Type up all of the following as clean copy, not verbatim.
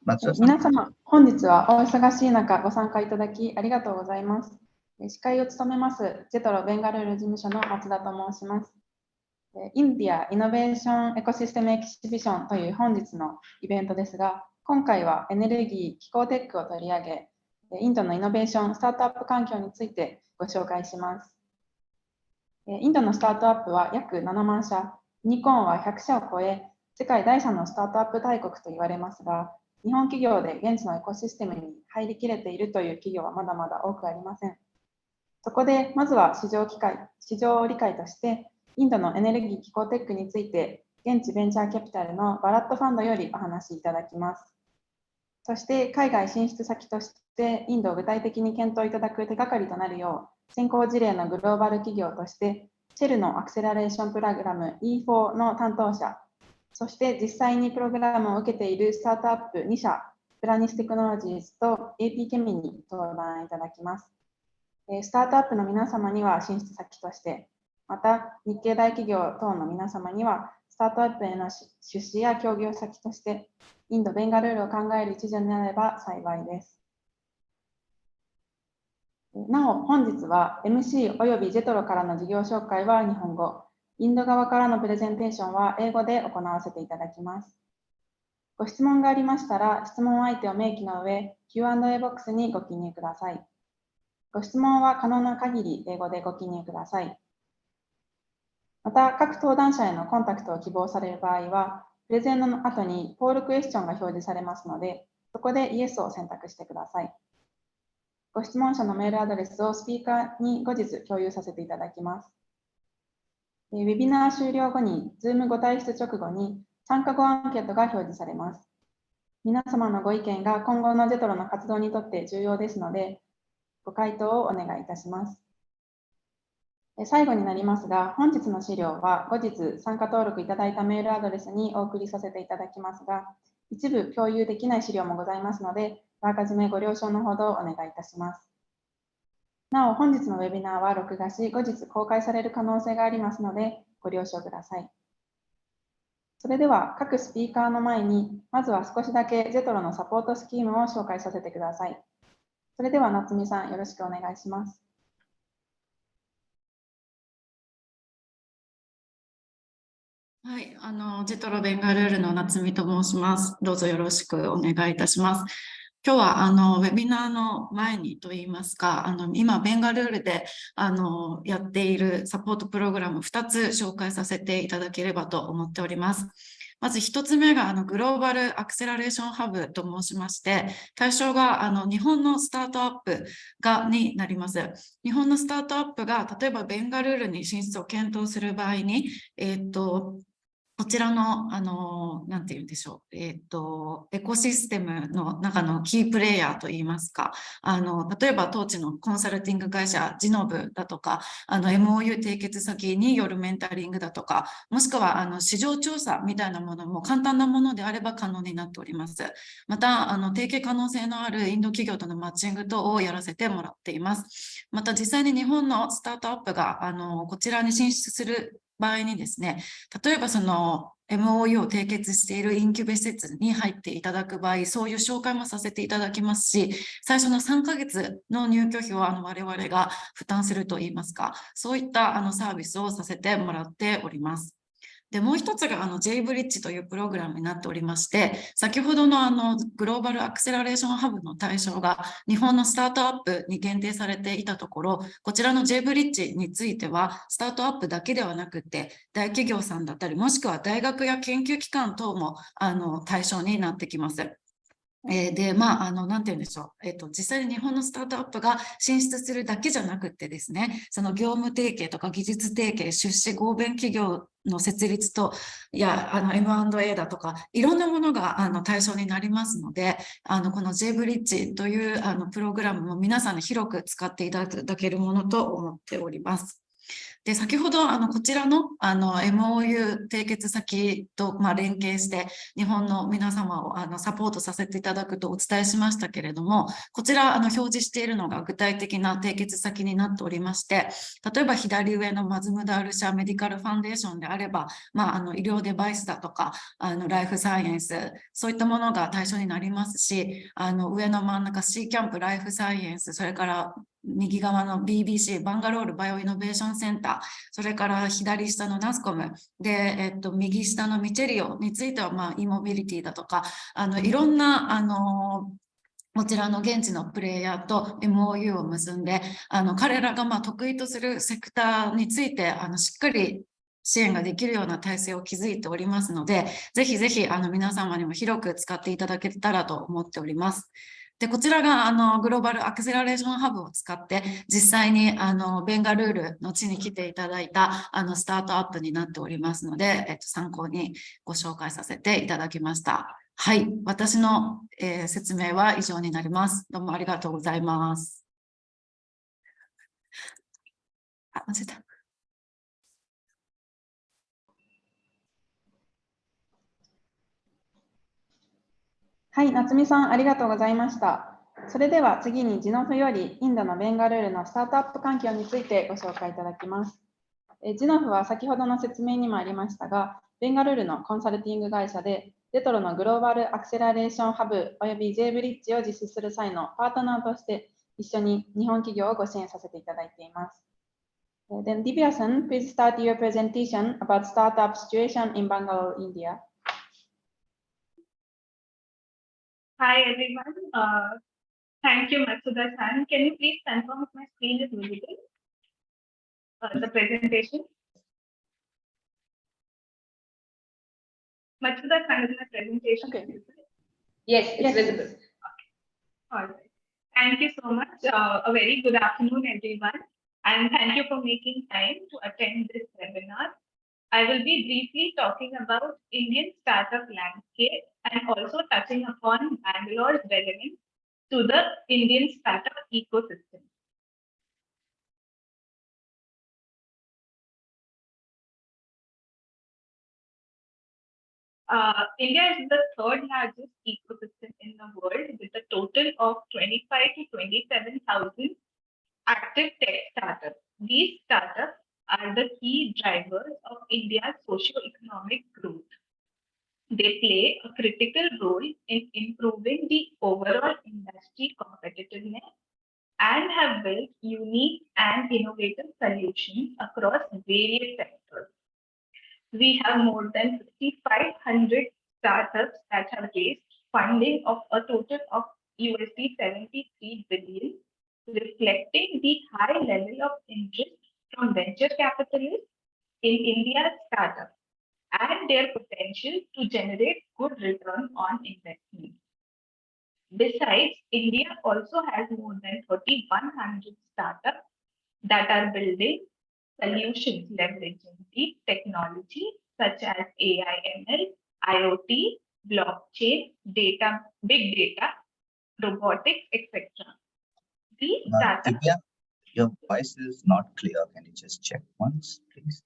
松田さん。皆様、本日はお忙しい中ご参加いただきありがとうございます。司会を務めますジェトロベンガルール事務所の松田と申します。インディアイノベーションエコシステムエキシビションという本日のイベントですが、今回はエネルギー、気候テックを取り上げ、インドのイノベーション、スタートアップ環境についてご紹介します。インドのスタートアップは約7万社、ユニコーンは100社を超え、世界第3のスタートアップ大国と言われますが、日本企業で現地のエコシステムに入りきれているという企業はまだまだ多くありません。そこで、まずは市場理解として、インドのエネルギー気候テックについて、現地ベンチャーキャピタルのバラットファンドよりお話しいただきます。そして、海外進出先として、インドを具体的に検討いただく手がかりとなるよう、先行事例のグローバル企業として、シェルのアクセラレーションプログラム E4 の担当者、そして実際にプログラムを受けているスタートアップ2社、プラニステクノロジーズと AP ケミに登壇いただきます。スタートアップの皆様には進出先として、また日系大企業等の皆様にはスタートアップへの出資や協業先として、インド・ベンガルールを考える一助になれば幸いです。なお、本日は MC およびジェトロからの事業紹介は日本語、インド側からのプレゼンテーションは英語で行わせていただきます。ご質問がありましたら、質問相手を明記の上、Q&A ボックスにご記入ください。ご質問は可能な限り英語でご記入ください。また、各登壇者へのコンタクトを希望される場合は、プレゼンの後にポールクエスチョンが表示されますので、そこでイエスを選択してください。ご質問者のメールアドレスをスピーカーに後日共有させていただきます。ウェビナー終了後に、Zoom ご退出直後に参加後アンケートが表示されます。皆様のご意見が今後のジェトロの活動にとって重要ですので、ご回答をお願いいたします。最後になりますが、本日の資料は後日参加登録いただいたメールアドレスにお送りさせていただきますが、一部共有できない資料もございますので、あらかじめご了承のほどお願いいたします。なお、本日のウェビナーは録画し、後日公開される可能性がありますので、ご了承ください。それでは、各スピーカーの前に、まずは少しだけジェトロのサポートスキームを紹介させてください。それでは、夏美さん、よろしくお願いします。はい、ジェトロベンガルールの夏美と申します。どうぞよろしくお願いいたします。今日はウェビナーの前にといいますか、今ベンガルールでやっているサポートプログラム2つ紹介させていただければと思っております。まず1つ目がグローバルアクセラレーションハブと申しまして、対象が日本のスタートアップになります。日本のスタートアップが例えばベンガルールに進出を検討する場合に、こちらの、なんて言うんでしょう、エコシステムの中のキープレイヤーといいますか、例えば当地のコンサルティング会社、ジノブだとか、MOU 締結先によるメンタリングだとか、もしくは、市場調査みたいなものも簡単なものであれば可能になっております。また、提携可能性のあるインド企業とのマッチング等をやらせてもらっています。また、実際に日本のスタートアップが、こちらに進出する場合にですね、例えばその MOU を締結しているインキュベ施設に入っていただく場合、そういう紹介もさせていただきますし、最初の3ヶ月の入居費を我々が負担するといいますか、そういったサービスをさせてもらっております。で、もう一つがJブリッジというプログラムになっておりまして、先ほどのグローバルアクセラレーションハブの対象が日本のスタートアップに限定されていたところ、こちらの Jブリッジについては、スタートアップだけではなくて、大企業さんだったり、もしくは大学や研究機関等も対象になってきます。で、なんて言うんでしょう。実際に日本のスタートアップが進出するだけじゃなくてですね、その業務提携とか技術提携、出資合弁企業の設立と、M&A だとか、いろんなものが対象になりますので、この J ブリッジというプログラムも皆さんに広く使っていただけるものと思っております。で、先ほどこちらのMOU 締結先と連携して日本の皆様をサポートさせていただくとお伝えしましたけれども、こちら表示しているのが具体的な締結先になっておりまして、例えば左上のマズムダール社メディカルファンデーションであれば、医療デバイスだとかライフサイエンス、そういったものが対象になりますし、上の真ん中 C キャンプライフサイエンス、それから右側の BBC バンガロールバイオイノベーションセンター、それから左下のナスコムで、右下のミチェリオについてはイモビリティだとかいろんなこちらの現地のプレイヤーと MOU を結んで彼らが得意とするセクターについてしっかり支援ができるような体制を築いておりますので、ぜひぜひ皆様にも広く使っていただけたらと思っております。で、こちらがグローバルアクセラレーションハブを使って実際にベンガルールの地に来ていただいたスタートアップになっておりますので、参考にご紹介させていただきました。はい、私の、説明は以上になります。どうもありがとうございます。間違えた。はい、夏美さん、ありがとうございました。それでは次にジノフよりインドのベンガルールのスタートアップ環境についてご紹介いただきます。ジノフは先ほどの説明にもありましたが、ベンガルールのコンサルティング会社で、ジェトロのグローバルアクセラレーションハブおよび J ブリッジを実施する際のパートナーとして一緒に日本企業をご支援させていただいています。Then Divya-san, please start your presentation about startup situation in Bangalore, India. Hi everyone. Thank you, Matsuda-san. Can you please confirm if my screen is visible? The presentation. Matsuda-san, is my presentation visible? Yes, it's visible. Okay. All right. Thank you so much. A very good afternoon, everyone. And thank you for making time to attend this webinar. I will be briefly talking about Indian startup landscape and also touching upon Bangalore's relevance to the Indian startup ecosystem. India is the third largest ecosystem in the world with a total of 25 to 27,000 active tech startups. These startups are the key drivers of India's socio-economic growth. They play a critical role in improving the overall industry competitiveness and have built unique and innovative solutions across various sectors. We have more than 5,500 startups that have raised funding of a total of USD 73 billion, reflecting the high level of interest from venture capitalists in India's startups and their potential to generate good return on investment. Besides, India also has more than 3,100 startups that are building solutions leveraging deep technology such as AI, ML, IoT, blockchain, data, big data, robotics, etc. These startups. Divya, your voice is not clear. Can you just check once, please?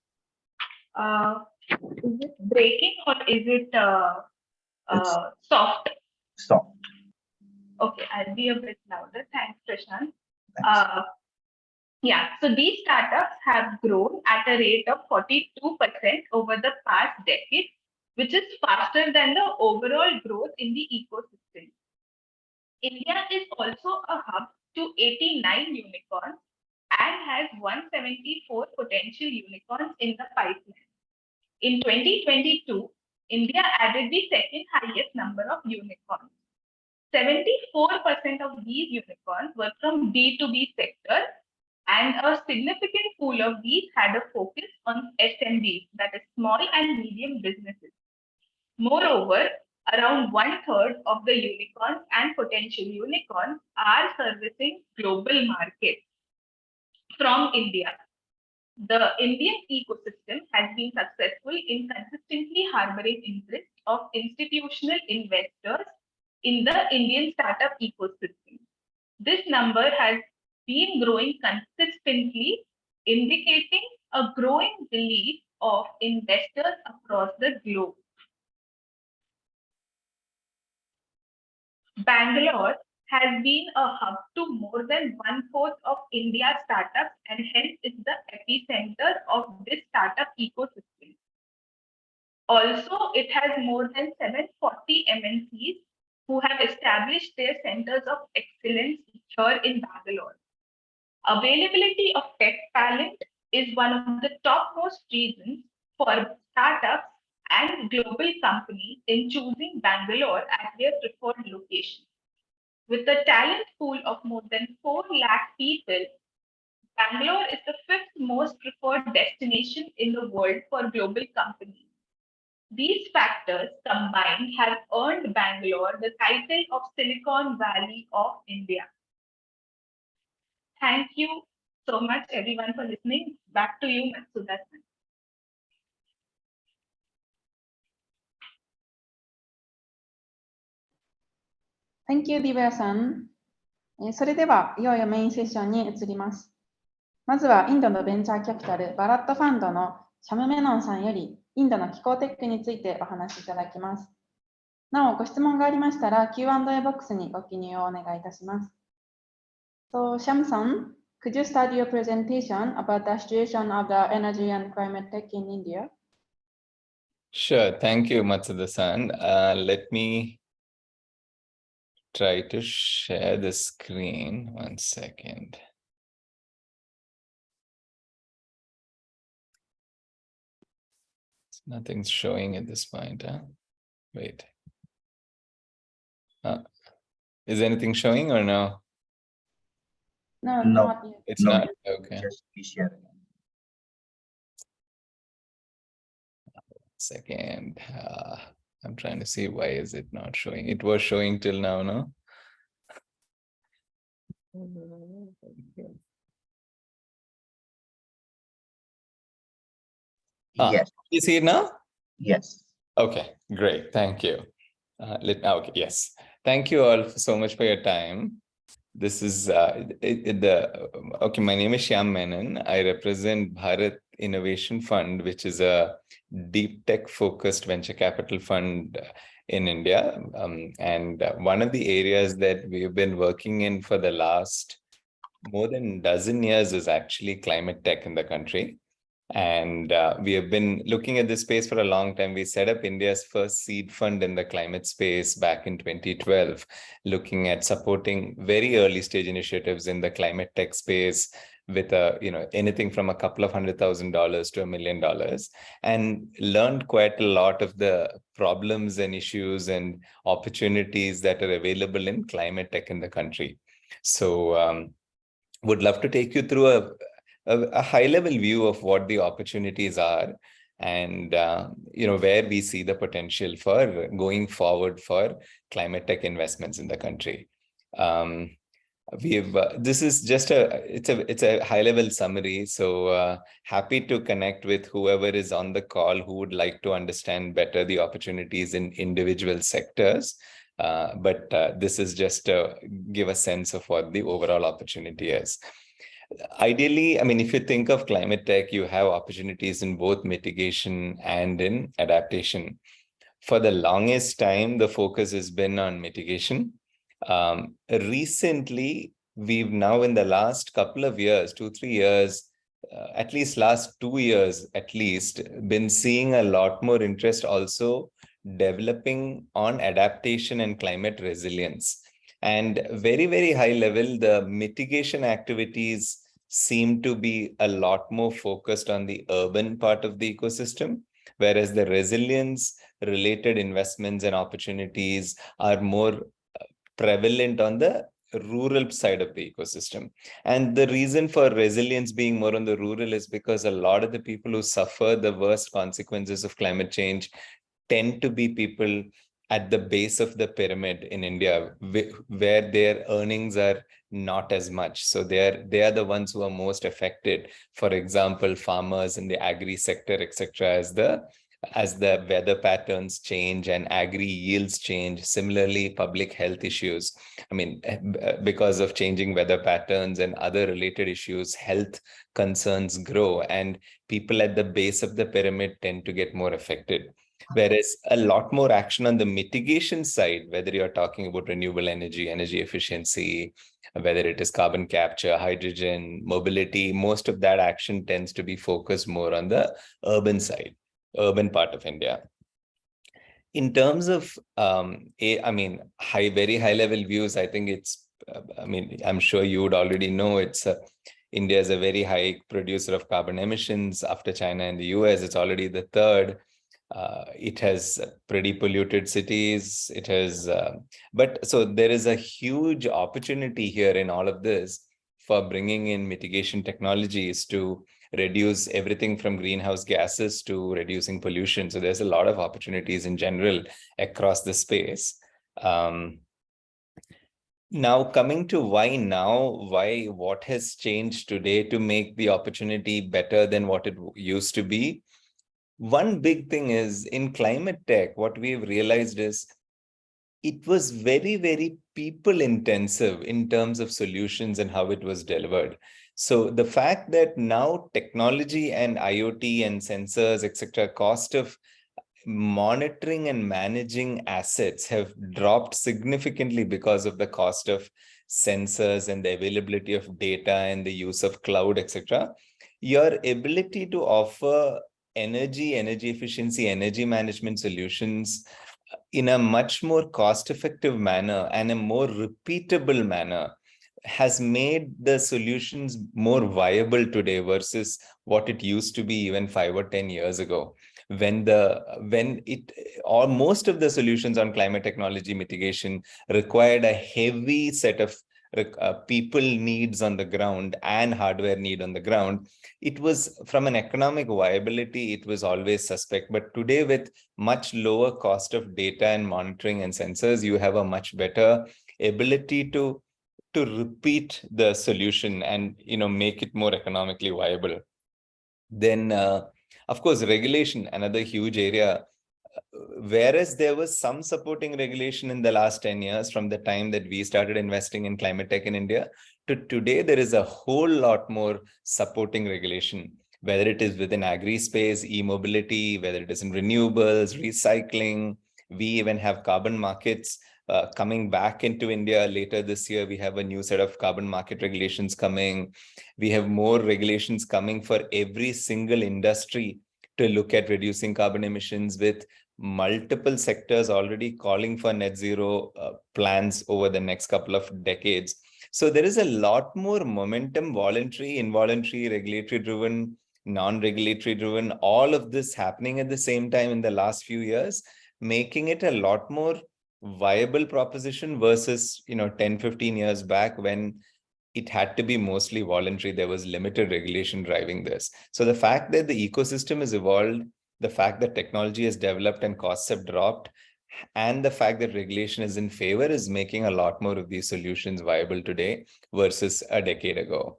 Is it breaking or is it soft? Soft. Okay, I'll be a bit louder. Thanks, Prashant. Thanks. Yeah, so these startups have grown at a rate of 42% over the past decade, which is faster than the overall growth in the ecosystem. India is also a hub to 89 unicorns and has 174 potential unicorns in the pipeline. In 2022, India added the second highest number of unicorns. 74% of these unicorns were from B2B sector, and a significant pool of these had a focus on SMBs, that is small and medium businesses. Moreover, around 1/3 of the unicorns and potential unicorns are servicing global markets from India. The Indian ecosystem has been successful in consistently harboring interest of institutional investors in the Indian startup ecosystem. This number has been growing consistently, indicating a growing belief of investors across the globe. Bangalore has been a hub to more than 1/4 of India's startups and hence is the epicenter of this startup ecosystem. Also, it has more than 740 MNCs who have established their centers of excellence here in Bangalore. Availability of tech talent is one of the topmost reasons for startups and global companies in choosing Bangalore as their preferred location. With a talent pool of more than 4 lakh people, Bangalore is the 5th most preferred destination in the world for global companies. These factors combined have earned Bangalore the title of Silicon Valley of India. Thank you so much, everyone, for listening. Back to you, Matsuda-san. Thank you, Divya さん。それでは、いよいよメインセッションに移ります。まずは、インドのベンチャーキャピタル、バラットファンドのシャム・メノンさんより、インドの気候テックについてお話しいただきます。なお、ご質問がありましたら、Q&A ボックスにご記入をお願いいたします。So, Sham-san, could you start your presentation about the situation of the energy and climate tech in India? Sure. Thank you, Matsuda-san. Let me try to share the screen. 1 second. Nothing's showing at this point, huh? Wait. Is anything showing or no? No, No. not yet. It's No, not? Okay. Just please share again. Second. I'm trying to see why is it not showing. It was showing till now, no? Yes. You see it now? Yes. Okay, great. Thank you. Okay, yes. Thank you all so much for your time. This is okay. My name is Shyam Menon. I represent Bharat Innovation Fund, which is a deep tech focused venture capital fund in India. And one of the areas that we've been working in for the last more than a dozen years is actually climate tech in the country. And we have been looking at this space for a long time. We set up India's first seed fund in the climate space back in 2012, looking at supporting very early stage initiatives in the climate tech space with anything from a couple of $100,000 to $1 million, and learned quite a lot of the problems and issues and opportunities that are available in climate tech in the country. So would love to take you through a high-level view of what the opportunities are and where we see the potential for going forward for climate tech investments in the country. This is just it's a high-level summary. So happy to connect with whoever is on the call who would like to understand better the opportunities in individual sectors. But this is just to give a sense of what the overall opportunity is. Ideally, I mean, if you think of climate tech, you have opportunities in both mitigation and in adaptation. For the longest time, the focus has been on mitigation. Recently, we've now in the last couple of years, 2-3 years, at least last 2 years, at least, been seeing a lot more interest also developing on adaptation and climate resilience. And very, very high level, the mitigation activities seem to be a lot more focused on the urban part of the ecosystem, whereas the resilience related investments and opportunities are more prevalent on the rural side of the ecosystem. And the reason for resilience being more on the rural is because a lot of the people who suffer the worst consequences of climate change tend to be people at the base of the pyramid in India, where their earnings are not as much. So they are the ones who are most affected. For example, farmers in the agri sector, etc., as the as the weather patterns change and agri yields change. Similarly, public health issues. I mean, because of changing weather patterns and other related issues, health concerns grow, and people at the base of the pyramid tend to get more affected. Whereas a lot more action on the mitigation side, whether you're talking about renewable energy, energy efficiency, whether it is carbon capture, hydrogen, mobility, most of that action tends to be focused more on the urban side, urban part of India. In terms of, very high level views, I think it's, I'm sure you would already know India is a very high producer of carbon emissions after China and the US. It's already the third. It has pretty polluted cities. It has, so there is a huge opportunity here in all of this for bringing in mitigation technologies to reduce everything from greenhouse gases to reducing pollution. So there's a lot of opportunities in general across the space. Now coming to what has changed today to make the opportunity better than what it used to be. One big thing is in climate tech, what we've realized is it was very, very people intensive in terms of solutions and how it was delivered. So the fact that now technology and IoT and sensors, etc., cost of monitoring and managing assets have dropped significantly because of the cost of sensors and the availability of data and the use of cloud, etc. Your ability to offer energy efficiency, energy management solutions in a much more cost-effective manner and a more repeatable manner has made the solutions more viable today versus what it used to be even 5 or 10 years ago. Most of the solutions on climate technology mitigation required a heavy set of people needs on the ground and hardware need on the ground. It was from an economic viability, it was always suspect. But today, with much lower cost of data and monitoring and sensors, you have a much better ability to repeat the solution and make it more economically viable. Then, of course, regulation, another huge area. Whereas there was some supporting regulation in the last 10 years from the time that we started investing in climate tech in India to today, there is a whole lot more supporting regulation, whether it is within agri space, e-mobility, whether it is in renewables, recycling. We even have carbon markets coming back into India later this year. We have a new set of carbon market regulations coming. We have more regulations coming for every single industry to look at reducing carbon emissions, with multiple sectors already calling for net zero plans over the next couple of decades. So there is a lot more momentum, voluntary, involuntary, regulatory driven, non-regulatory driven, all of this happening at the same time in the last few years, making it a lot more viable proposition versus 10, 15 years back when it had to be mostly voluntary. There was limited regulation driving this. So the fact that the ecosystem has evolved, the fact that technology has developed and costs have dropped, and the fact that regulation is in favor is making a lot more of these solutions viable today versus a decade ago.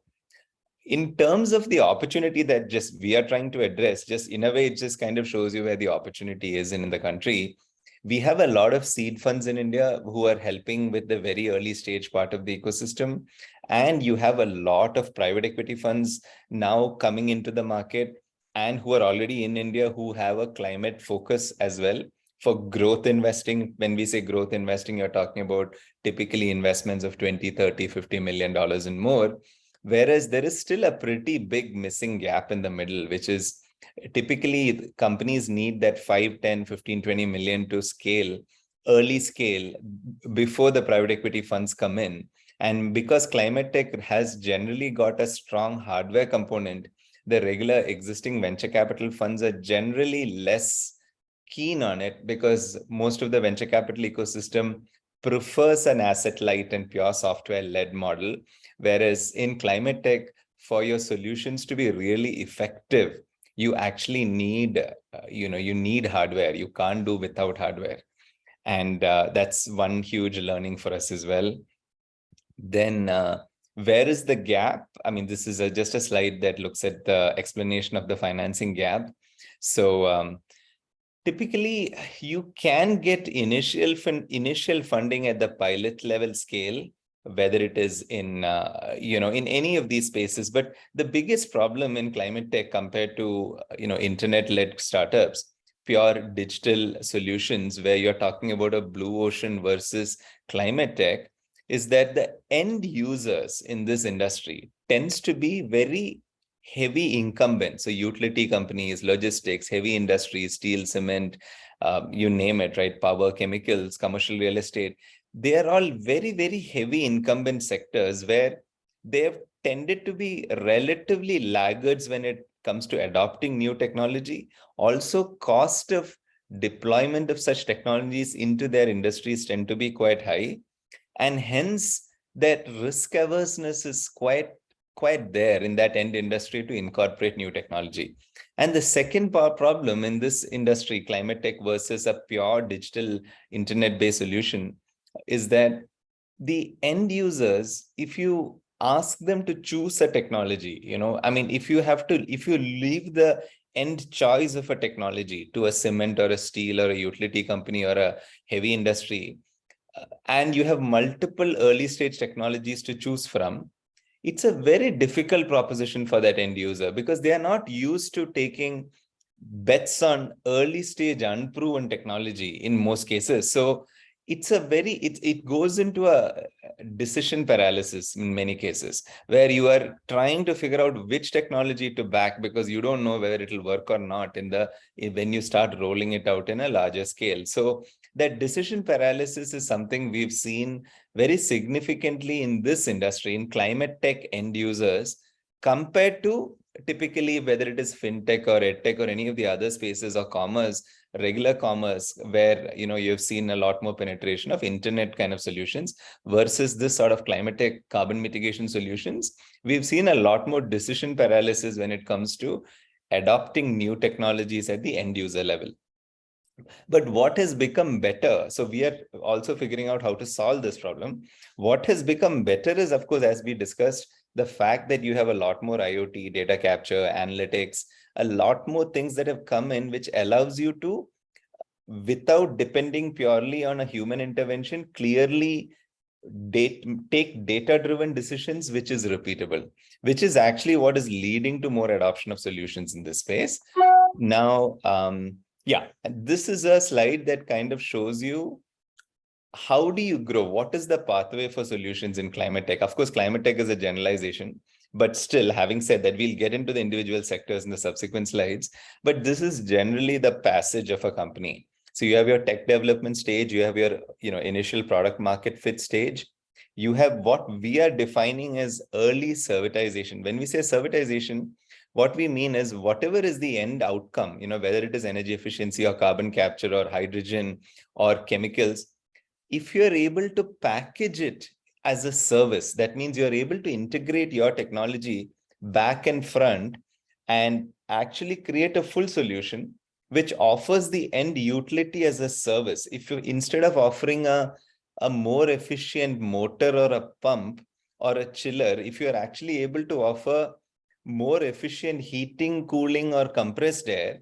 In terms of the opportunity that just we are trying to address, just in a way, it just kind of shows you where the opportunity is in the country. We have a lot of seed funds in India who are helping with the very early stage part of the ecosystem. And you have a lot of private equity funds now coming into the market and who are already in India who have a climate focus as well for growth investing. When we say growth investing, you're talking about typically investments of 20, 30, $50 million and more. Whereas there is still a pretty big missing gap in the middle, which is typically companies need that 5, 10, 15, 20 million to scale, early scale, before the private equity funds come in. And because climate tech has generally got a strong hardware component, the regular existing venture capital funds are generally less keen on it because most of the venture capital ecosystem prefers an asset light and pure software led model. Whereas in climate tech, for your solutions to be really effective, you actually need, you need hardware. You can't do without hardware. And that's one huge learning for us as well. Then where is the gap? I mean, this is just a slide that looks at the explanation of the financing gap. So typically you can get initial funding at the pilot level scale, whether it is in in any of these spaces. But the biggest problem in climate tech compared to internet-led startups, pure digital solutions where you're talking about a blue ocean versus climate tech, is that the end users in this industry tends to be very heavy incumbents. So utility companies, logistics, heavy industries, steel, cement, you name it, right? Power, chemicals, commercial real estate. They are all very, very heavy incumbent sectors where they have tended to be relatively laggards when it comes to adopting new technology. Also, cost of deployment of such technologies into their industries tend to be quite high. And hence, that risk averseness is quite there in that end industry to incorporate new technology. And the second problem in this industry, climate tech versus a pure digital internet-based solution, is that the end users, if you ask them to choose a technology, if you leave the end choice of a technology to a cement or a steel or a utility company or a heavy industry, and you have multiple early stage technologies to choose from, it's a very difficult proposition for that end user because they are not used to taking bets on early stage unproven technology in most cases. So it goes into a decision paralysis in many cases where you are trying to figure out which technology to back because you don't know whether it will work or not when you start rolling it out in a larger scale. So that decision paralysis is something we've seen very significantly in this industry, in climate tech end users, compared to typically whether it is fintech or edtech or any of the other spaces or commerce, regular commerce, where you've seen a lot more penetration of internet kind of solutions versus this sort of climate tech carbon mitigation solutions. We've seen a lot more decision paralysis when it comes to adopting new technologies at the end user level. But what has become better, so we are also figuring out how to solve this problem. What has become better is, of course, as we discussed, the fact that you have a lot more IoT, data capture, analytics, a lot more things that have come in, which allows you to, without depending purely on a human intervention, clearly take data-driven decisions, which is repeatable, which is actually what is leading to more adoption of solutions in this space. Now, this is a slide that kind of shows you how do you grow? What is the pathway for solutions in climate tech? Of course, climate tech is a generalization, but still, having said that, we'll get into the individual sectors in the subsequent slides, but this is generally the passage of a company. So you have your tech development stage, you have your initial product market fit stage. You have what we are defining as early servitization. When we say servitization, what we mean is whatever is the end outcome, whether it is energy efficiency or carbon capture or hydrogen or chemicals, if you're able to package it as a service, that means you're able to integrate your technology back and front and actually create a full solution which offers the end utility as a service. If you, instead of offering a more efficient motor or a pump or a chiller, if you're actually able to offer more efficient heating, cooling, or compressed air,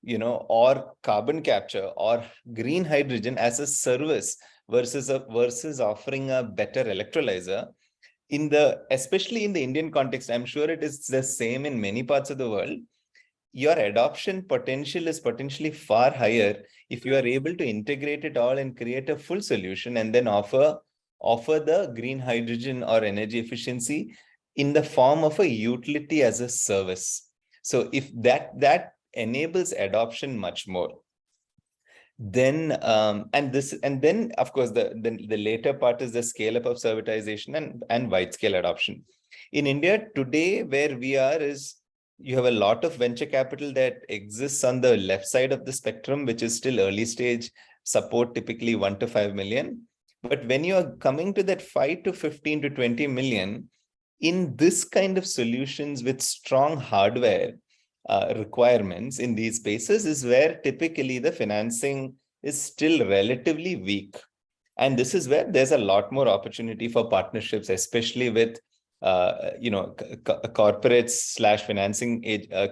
or carbon capture or green hydrogen as a service versus offering a better electrolyzer, especially in the Indian context, I'm sure it is the same in many parts of the world. Your adoption potential is potentially far higher if you are able to integrate it all and create a full solution and then offer the green hydrogen or energy efficiency in the form of a utility as a service. So if that enables adoption much more, then and then of course the later part is the scale up of servitization and wide scale adoption. In India today, where we are is you have a lot of venture capital that exists on the left side of the spectrum, which is still early stage support, typically 1 to 5 million. But when you are coming to that 5 to 15 to 20 million, in this kind of solutions with strong hardware requirements in these spaces is where typically the financing is still relatively weak. And this is where there's a lot more opportunity for partnerships, especially with corporates / financing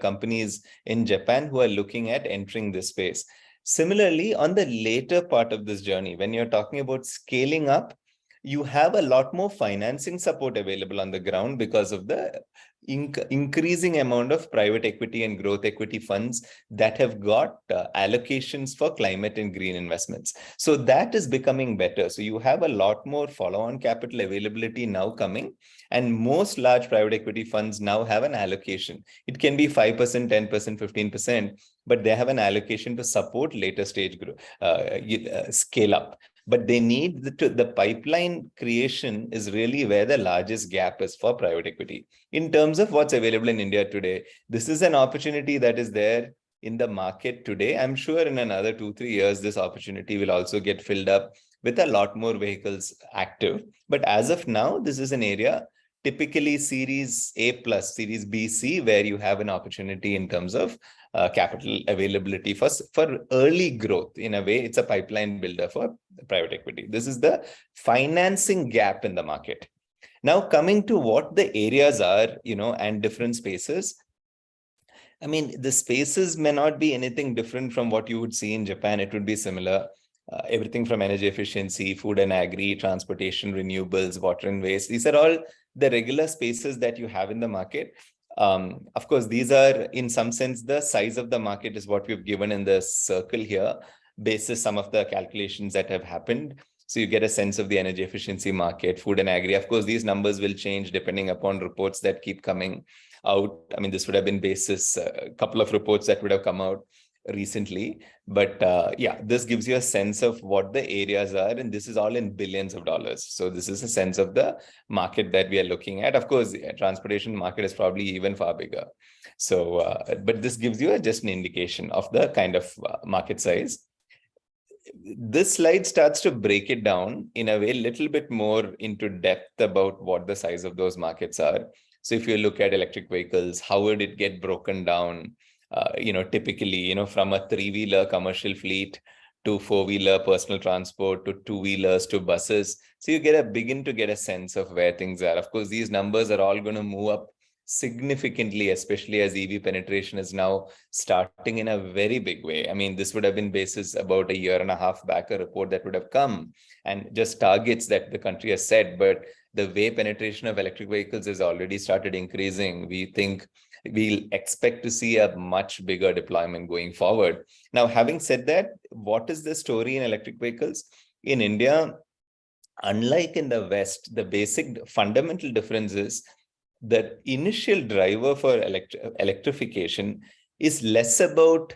companies in Japan who are looking at entering this space. Similarly, on the later part of this journey, when you're talking about scaling up, you have a lot more financing support available on the ground because of the increasing amount of private equity and growth equity funds that have got allocations for climate and green investments. So that is becoming better. So you have a lot more follow-on capital availability now coming, and most large private equity funds now have an allocation. It can be 5%, 10%, 15%, but they have an allocation to support later stage scale up. But they need the pipeline creation is really where the largest gap is for private equity. In terms of what's available in India today, this is an opportunity that is there in the market today. I'm sure in another 2-3 years, this opportunity will also get filled up with a lot more vehicles active. But as of now, this is an area typically Series A+, Series B, C, where you have an opportunity in terms of capital availability for early growth. In a way, it's a pipeline builder for private equity. This is the financing gap in the market. Now, coming to what the areas are, and different spaces. I mean, the spaces may not be anything different from what you would see in Japan. It would be similar. Everything from energy efficiency, food and agri, transportation, renewables, water and waste. These are all the regular spaces that you have in the market. Of course, these are, in some sense, the size of the market is what we've given in the circle here, basis some of the calculations that have happened. So you get a sense of the energy efficiency market, food and agri. Of course, these numbers will change depending upon reports that keep coming out. I mean, this would have been basis a couple of reports that would have come out recently. But yeah, this gives you a sense of what the areas are. And this is all in billions of dollars. So this is a sense of the market that we are looking at. Of course, the transportation market is probably even far bigger. So, but this gives you just an indication of the kind of market size. This slide starts to break it down in a way, a little bit more into depth about what the size of those markets are. So if you look at electric vehicles, how would it get broken down? Typically, from a 3-wheeler commercial fleet to 4-wheeler personal transport to 2-wheelers to buses. So you begin to get a sense of where things are. Of course, these numbers are all going to move up significantly, especially as EV penetration is now starting in a very big way. I mean, this would have been basis about a year and a half back, a report that would have come and just targets that the country has set. But the way penetration of electric vehicles has already started increasing, we think we'll expect to see a much bigger deployment going forward. Now, having said that, what is the story in electric vehicles? In India, unlike in the West, the basic fundamental difference is the initial driver for electrification is less about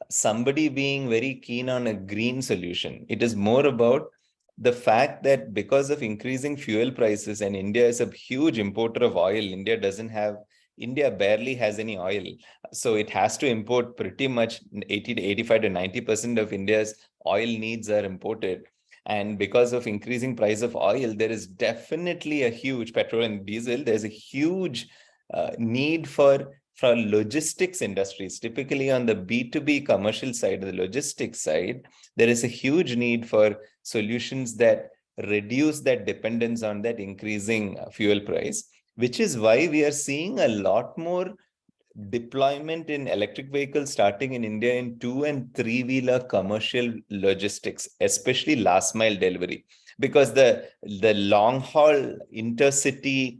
somebody being very keen on a green solution. It is more about the fact that because of increasing fuel prices, and India is a huge importer of oil, India barely has any oil. So it has to import pretty much 80 to 85 to 90% of India's oil needs are imported. And because of increasing price of oil, there is definitely a huge petrol and diesel. There's a huge need for logistics industries. Typically on the B2B commercial side, the logistics side, there is a huge need for solutions that reduce that dependence on that increasing fuel price, which is why we are seeing a lot more deployment in electric vehicles starting in India in 2- and 3-wheeler commercial logistics, especially last mile delivery, because the long haul intercity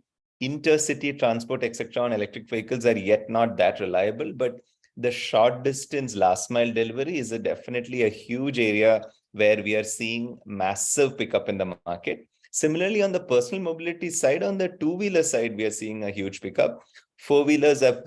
transport, etc. on electric vehicles are yet not that reliable, but the short distance last mile delivery is definitely a huge area where we are seeing massive pickup in the market. Similarly, on the personal mobility side, on the 2-wheeler side, we are seeing a huge pickup. 4-wheelers have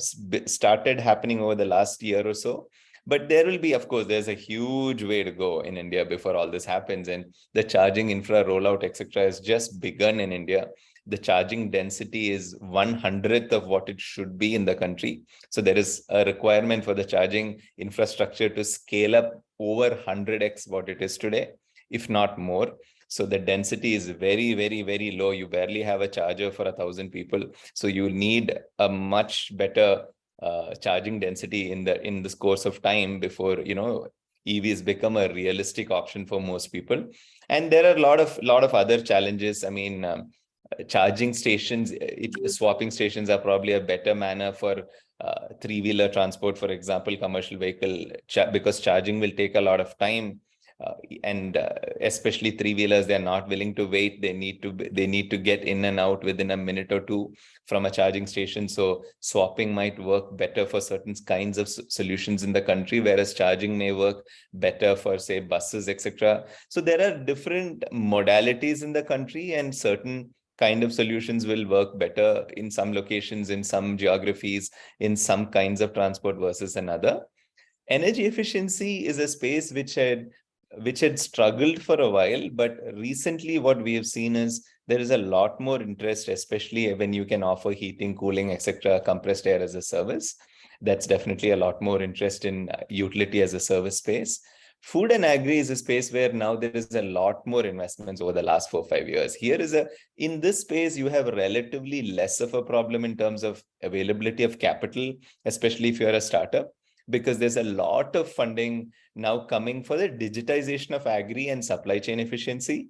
started happening over the last year or so. But there will be, of course, there's a huge way to go in India before all this happens. And the charging infra rollout, etc., has just begun in India. The charging density is 1/100th of what it should be in the country. So there is a requirement for the charging infrastructure to scale up over 100x what it is today, if not more. So the density is very, very, very low. You barely have a charger for 1,000 people. So you need a much better charging density in this course of time before EVs become a realistic option for most people. And there are a lot of other challenges. I mean, charging stations, swapping stations are probably a better manner for three-wheeler transport, for example, commercial vehicle, because charging will take a lot of time. And especially three-wheelers, they're not willing to wait. They need to get in and out within a minute or two from a charging station. So swapping might work better for certain kinds of solutions in the country, whereas charging may work better for, say, buses, etc. So there are different modalities in the country, and certain kind of solutions will work better in some locations, in some geographies, in some kinds of transport versus another. Energy efficiency is a space which had struggled for a while, but recently what we have seen is there is a lot more interest, especially when you can offer heating, cooling, etc., compressed air as a service. That's definitely a lot more interest in utility as a service space. Food and agri is a space where now there is a lot more investments over the last 4 or 5 years. In this space, you have relatively less of a problem in terms of availability of capital, especially if you're a startup, because there's a lot of funding now coming for the digitization of agri and supply chain efficiency.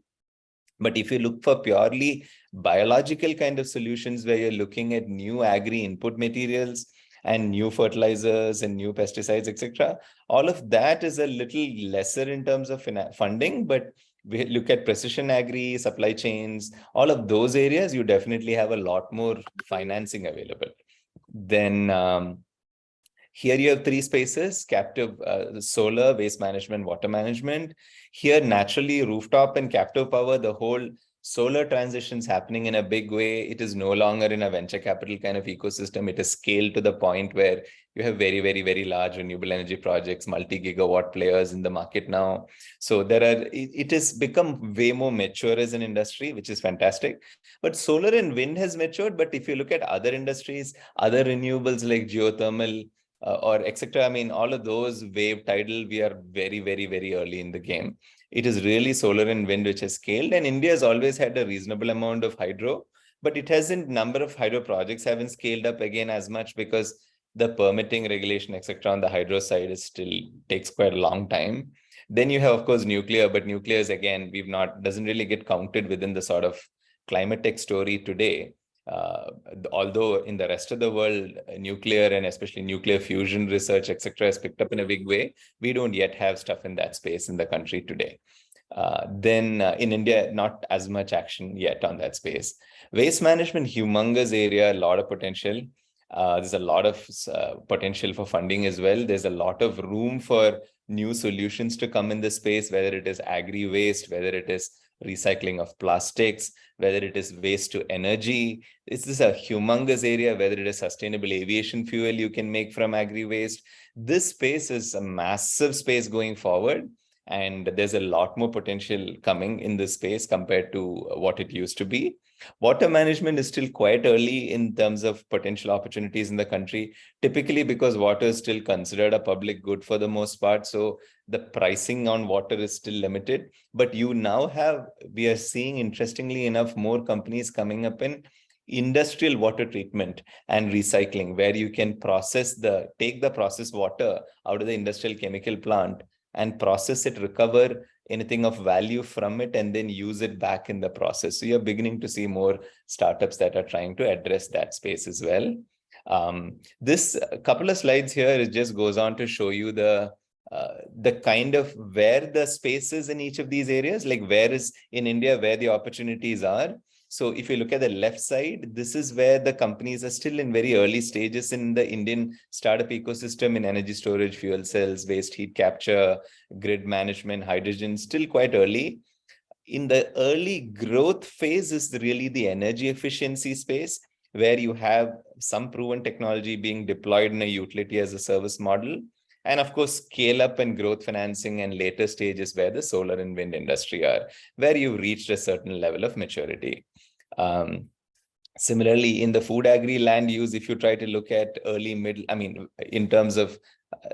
But if you look for purely biological kind of solutions where you're looking at new agri input materials and new fertilizers and new pesticides, etc., all of that is a little lesser in terms of funding. But we look at precision agri, supply chains, all of those areas, you definitely have a lot more financing available. Then here you have 3 spaces: captive solar, waste management, water management. Here, naturally, rooftop and captive power, the whole solar transition is happening in a big way. It is no longer in a venture capital kind of ecosystem. It is scaled to the point where you have very, very, very large renewable energy projects, multi-gigawatt players in the market now. So it has become way more mature as an industry, which is fantastic. But solar and wind has matured. But if you look at other industries, other renewables like geothermal, or etc. I mean, all of those, wave, tidal, we are very, very, very early in the game. It is really solar and wind which has scaled, and India has always had a reasonable amount of hydro, but it hasn't, number of hydro projects haven't scaled up again as much because the permitting regulation, etc. on the hydro side is still takes quite a long time. Then you have, of course, nuclear, but nuclear is, again, doesn't really get counted within the sort of climate tech story today. Although in the rest of the world, nuclear and especially nuclear fusion research, etc., has picked up in a big way, we don't yet have stuff in that space in the country today. Then in India, not as much action yet on that space. Waste management, humongous area, a lot of potential. There's a lot of potential for funding as well. There's a lot of room for new solutions to come in this space, whether it is agri waste, whether it is recycling of plastics, whether it is waste to energy. This is a humongous area, whether it is sustainable aviation fuel you can make from agri waste. This space is a massive space going forward, and there's a lot more potential coming in this space compared to what it used to be. Water management is still quite early in terms of potential opportunities in the country, typically because water is still considered a public good for the most part. So the pricing on water is still limited. But we are seeing, interestingly enough, more companies coming up in industrial water treatment and recycling, where you can take the processed water out of the industrial chemical plant and process it, recover anything of value from it, and then use it back in the process. So you're beginning to see more startups that are trying to address that space as well. This couple of slides here, it just goes on to show you the kind of where the space is in each of these areas, like where is in India, where the opportunities are. So if you look at the left side, this is where the companies are still in very early stages in the Indian startup ecosystem in energy storage, fuel cells, waste heat capture, grid management, hydrogen, still quite early. In the early growth phase is really the energy efficiency space, where you have some proven technology being deployed in a utility as a service model. And of course, scale up and growth financing and later stages where the solar and wind industry are, where you've reached a certain level of maturity. Similarly, in the food agri land use, if you try to look at in terms of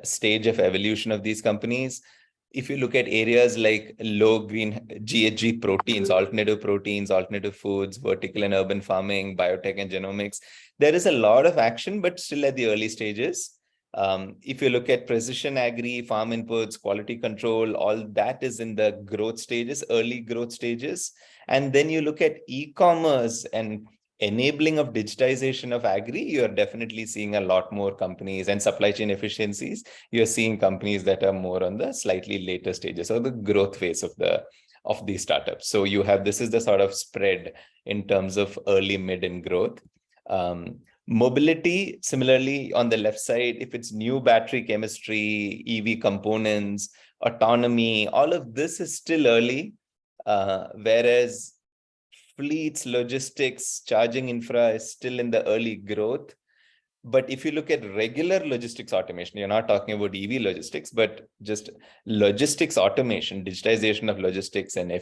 stage of evolution of these companies, if you look at areas like low green GHG proteins, alternative foods, vertical and urban farming, biotech and genomics, there is a lot of action, but still at the early stages. If you look at precision agri, farm inputs, quality control, all that is in the growth stages, early growth stages. And then you look at e-commerce and enabling of digitization of agri, you're definitely seeing a lot more companies and supply chain efficiencies. You're seeing companies that are more on the slightly later stages or the growth phase of these startups. So you have, this is the sort of spread in terms of early, mid, and growth. Mobility, similarly, on the left side, if it's new battery chemistry, EV components, autonomy, all of this is still early, whereas fleets, logistics, charging infra is still in the early growth. But if you look at regular logistics automation, you're not talking about EV logistics, but just logistics automation, digitization of logistics and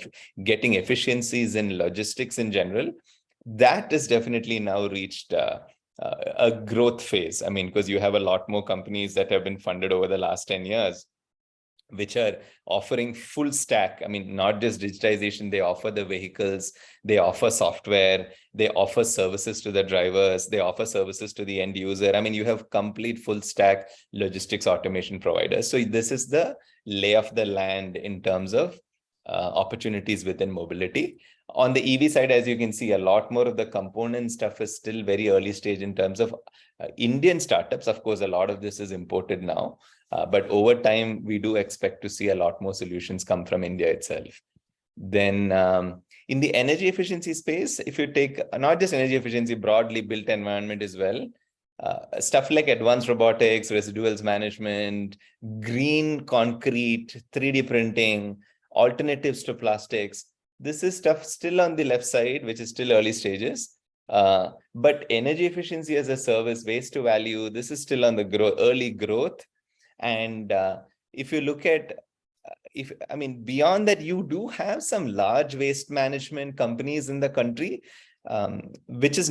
getting efficiencies in logistics in general, that is definitely now reached a growth phase. I mean, because you have a lot more companies that have been funded over the last 10 years, which are offering full stack. I mean, not just digitization, they offer the vehicles, they offer software, they offer services to the drivers, they offer services to the end user. I mean, you have complete full stack logistics automation providers. So this is the lay of the land in terms of opportunities within mobility. On the EV side, as you can see, a lot more of the component stuff is still very early stage in terms of Indian startups. Of course, a lot of this is imported now. But over time, we do expect to see a lot more solutions come from India itself. Then in the energy efficiency space, if you take not just energy efficiency, broadly built environment as well, stuff like advanced robotics, residuals management, green concrete, 3D printing, alternatives to plastics. This is stuff still on the left side, which is still early stages. But energy efficiency as a service, waste to value, this is still on the early growth. And if you look at, beyond that, you do have some large waste management companies in the country, which is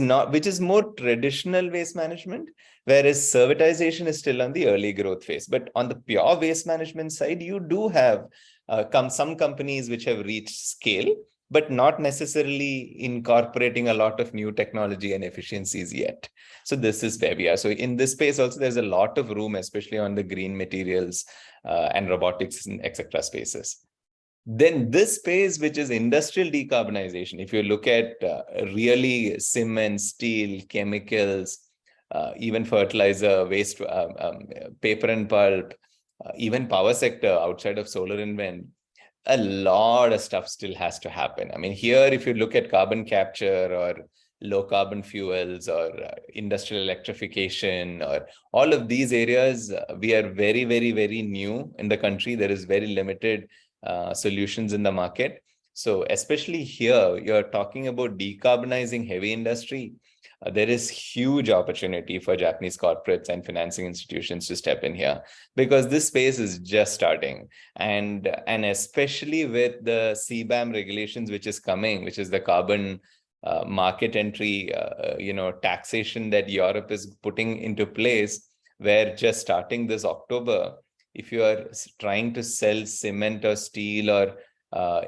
more traditional waste management, whereas servitization is still on the early growth phase. But on the pure waste management side, you do have some companies which have reached scale, but not necessarily incorporating a lot of new technology and efficiencies yet. So this is where we are. So in this space also, there's a lot of room, especially on the green materials and robotics and etc. spaces. Then this space, which is industrial decarbonization, if you look at really cement, steel, chemicals, even fertilizer, waste, paper and pulp, even power sector outside of solar and wind, a lot of stuff still has to happen. I mean, here, if you look at carbon capture or low carbon fuels or industrial electrification or all of these areas, we are very, very, very new in the country. There is very limited solutions in the market. So especially here, you're talking about decarbonizing heavy industry. There is huge opportunity for Japanese corporates and financing institutions to step in here, because this space is just starting. And especially with the CBAM regulations, which is coming, which is the carbon market entry, taxation that Europe is putting into place, where just starting this October, if you are trying to sell cement or steel or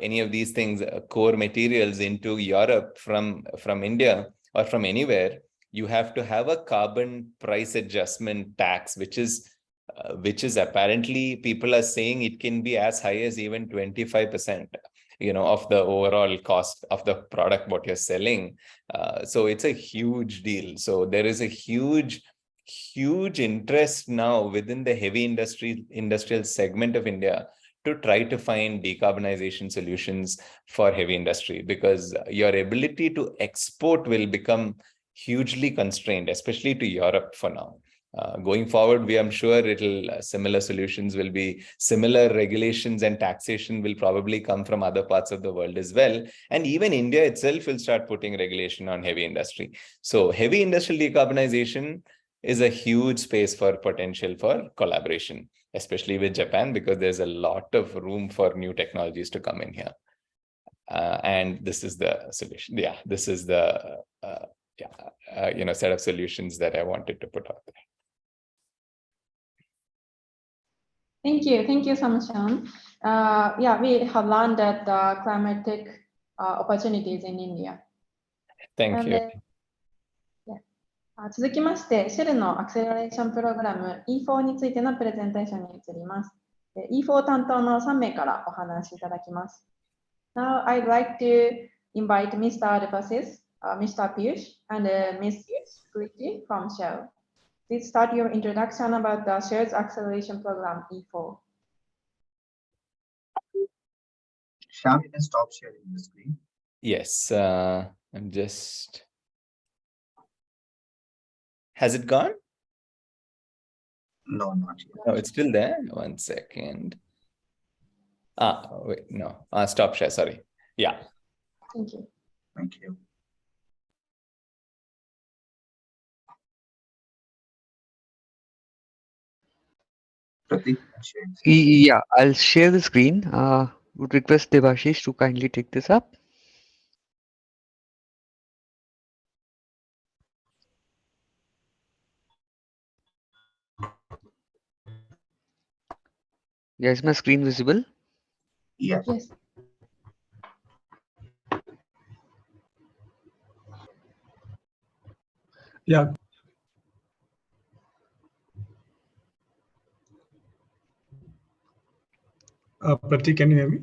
any of these things, core materials into Europe from India, or from anywhere, you have to have a carbon price adjustment tax, which is apparently, people are saying it can be as high as even 25%, of the overall cost of the product, what you're selling. So it's a huge deal. So there is a huge interest now within the heavy industrial segment of India to try to find decarbonization solutions for heavy industry, because your ability to export will become hugely constrained, especially to Europe for now. Going forward, I'm sure similar solutions will be, similar regulations and taxation will probably come from other parts of the world as well. And even India itself will start putting regulation on heavy industry. So heavy industrial decarbonization is a huge space for potential for collaboration, especially with Japan, because there's a lot of room for new technologies to come in here. And this is the solution. Yeah, this is the set of solutions that I wanted to put out there. Thank you, Sam-chan. We have learned that climate tech opportunities in India. Thank you. 続きまして、Shellのアクセラレーションプログラム E4 についてのプレゼンテーションに移ります。E4 担当の3名からお話しいただきます。Now, I'd like to invite Mr. Albasis Mr. Piyush and Ms. Kriti from Shell. Please start your introduction about the Shell's acceleration program E4. Shyam, you can stop sharing the screen. Yes, I'm just. Has it gone? No, not yet. No, it's still there. 1 second. Wait, no. Stop share. Sorry. Yeah. Thank you. Thank you. Pratik, share. Yeah, I'll share the screen. Would request Debashish to kindly take this up. Yeah, is my screen visible? Yes. Yes. Yeah. Pratik, can you hear me?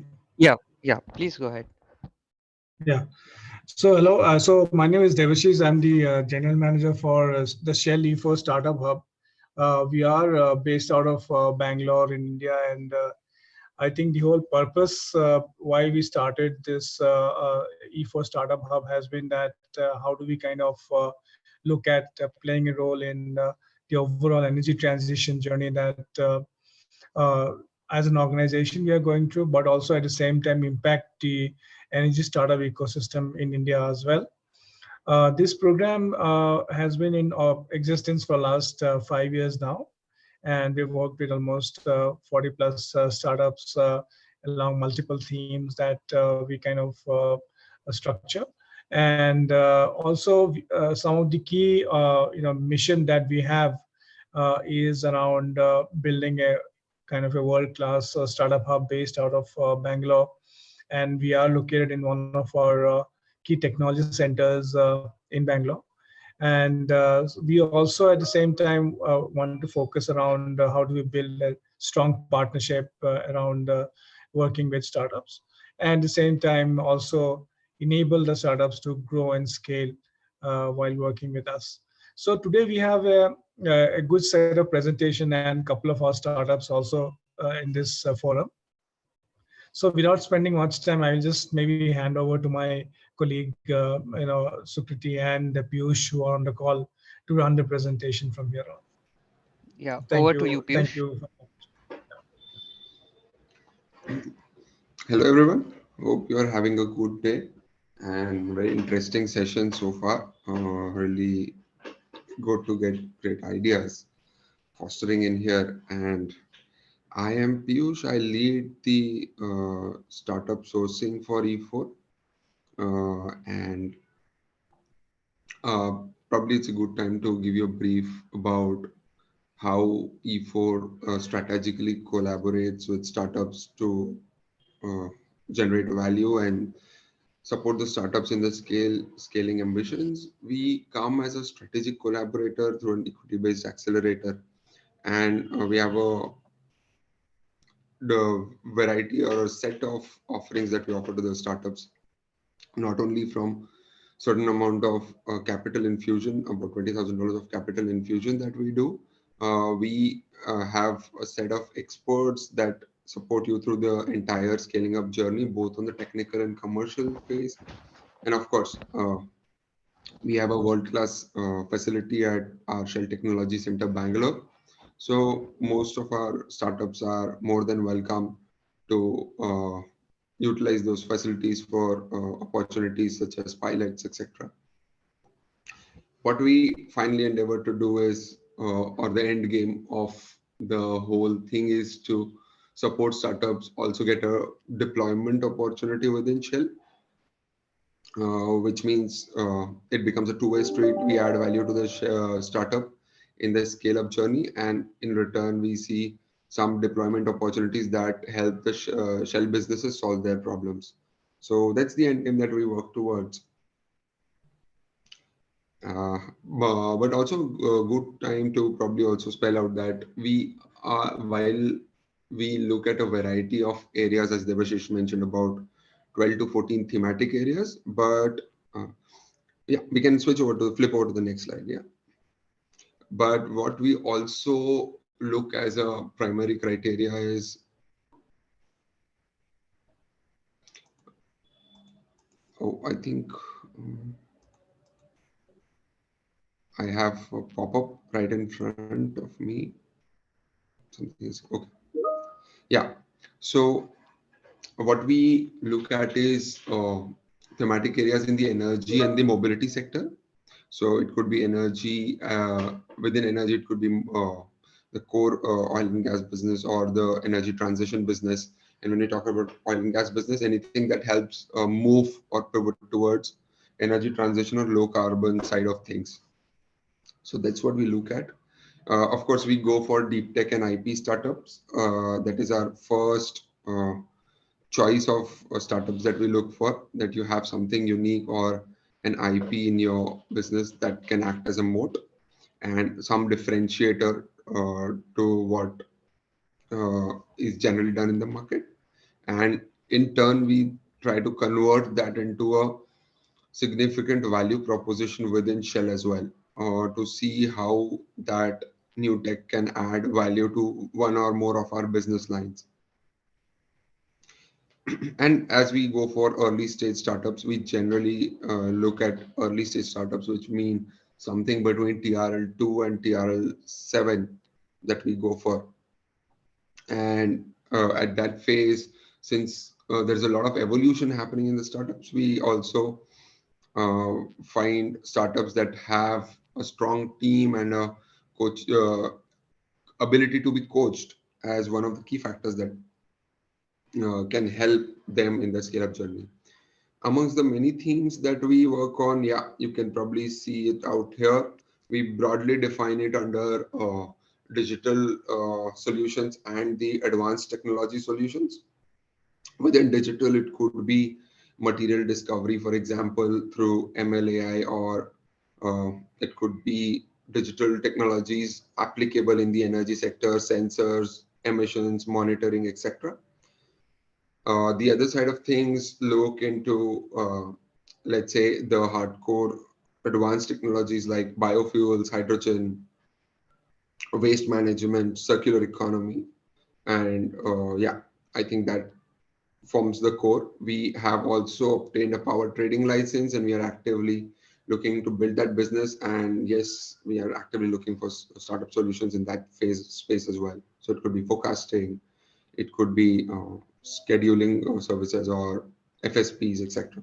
Yeah, please go ahead. Yeah. So hello. So my name is Devashish. I'm the general manager for the Shell E4 Startup Hub. We are based out of Bangalore in India, and I think the whole purpose why we started this E4 Startup Hub has been that how do we kind of look at playing a role in the overall energy transition journey that as an organization we are going through, but also at the same time impact the energy startup ecosystem in India as well. This program has been in existence for last 5 years now, and we've worked with almost 40 plus startups along multiple themes that we kind of structure. And also some of the key mission that we have is around building a kind of a world-class startup hub based out of Bangalore. And we are located in one of our key technology centers in Bangalore. And we also at the same time want to focus around how do we build a strong partnership around working with startups. And at the same time also enable the startups to grow and scale while working with us. So today we have a good set of presentation and a couple of our startups also in this forum. So without spending much time, I will just maybe hand over to my colleague, Sukriti and Piyush, who are on the call to run the presentation from here on. Yeah, Thank over you. to you, Piyush. Thank you. Hello everyone, hope you are having a good day and very interesting session so far. Really good to get great ideas fostering in here. And I am Piyush. I lead the startup sourcing for E4, and probably it's a good time to give you a brief about how E4 strategically collaborates with startups to generate value and support the startups in the scaling ambitions. We come as a strategic collaborator through an equity-based accelerator, and we have the variety or a set of offerings that we offer to the startups, not only from certain amount of capital infusion, about $20,000 of capital infusion that we do. We have a set of experts that support you through the entire scaling up journey, both on the technical and commercial phase. And of course, we have a world-class facility at our Shell Technology Center, Bangalore. So most of our startups are more than welcome to utilize those facilities for opportunities such as pilots, etc. What we finally endeavor to do is, or the end game of the whole thing is to support startups also get a deployment opportunity within Shell, which means it becomes a two-way street. We add value to the startup in the scale-up journey, and in return, we see some deployment opportunities that help the Shell businesses solve their problems. So that's the end game that we work towards. But also a good time to probably also spell out that we are, while we look at a variety of areas, as Debashish mentioned, about 12 to 14 thematic areas, but Yeah, we can flip over to the next slide. Yeah. But what we also look as a primary criteria is, I think I have a pop-up right in front of me. Something is okay. Yeah. So what we look at is thematic areas in the energy and the mobility sector. So it could be energy, within energy, it could be the core oil and gas business or the energy transition business. And when we talk about oil and gas business, anything that helps move or pivot towards energy transition or low carbon side of things. So that's what we look at. Of course, we go for deep tech and IP startups. That is our first choice of startups that we look for, that you have something unique or an IP in your business that can act as a moat and some differentiator to what is generally done in the market. And in turn, we try to convert that into a significant value proposition within Shell as well, to see how that new tech can add value to one or more of our business lines. And as we go for early stage startups, we generally look at early stage startups, which mean something between TRL2 and TRL7 that we go for. And at that phase, since there's a lot of evolution happening in the startups, we also find startups that have a strong team and a coach ability to be coached as one of the key factors that can help them in the scale-up journey. Amongst the many themes that we work on, yeah, you can probably see it out here. We broadly define it under digital solutions and the advanced technology solutions. Within digital, it could be material discovery, for example, through ML/AI, or it could be digital technologies applicable in the energy sector, sensors, emissions, monitoring, etc. The other side of things look into, let's say, the hardcore advanced technologies like biofuels, hydrogen, waste management, circular economy. And yeah, I think that forms the core. We have also obtained a power trading license, and we are actively looking to build that business. And yes, we are actively looking for startup solutions in that space as well. So it could be forecasting, it could be scheduling services or FSPs, etc.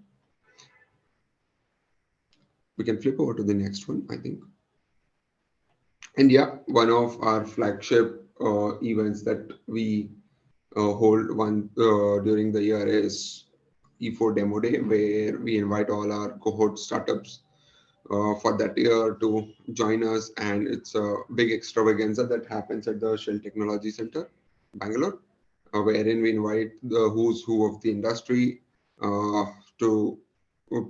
We can flip over to the next one, I think. And yeah, one of our flagship events that we hold during the year is E4 Demo Day, where we invite all our cohort startups for that year to join us. And it's a big extravaganza that happens at the Shell Technology Center, Bangalore, wherein we invite the who's who of the industry to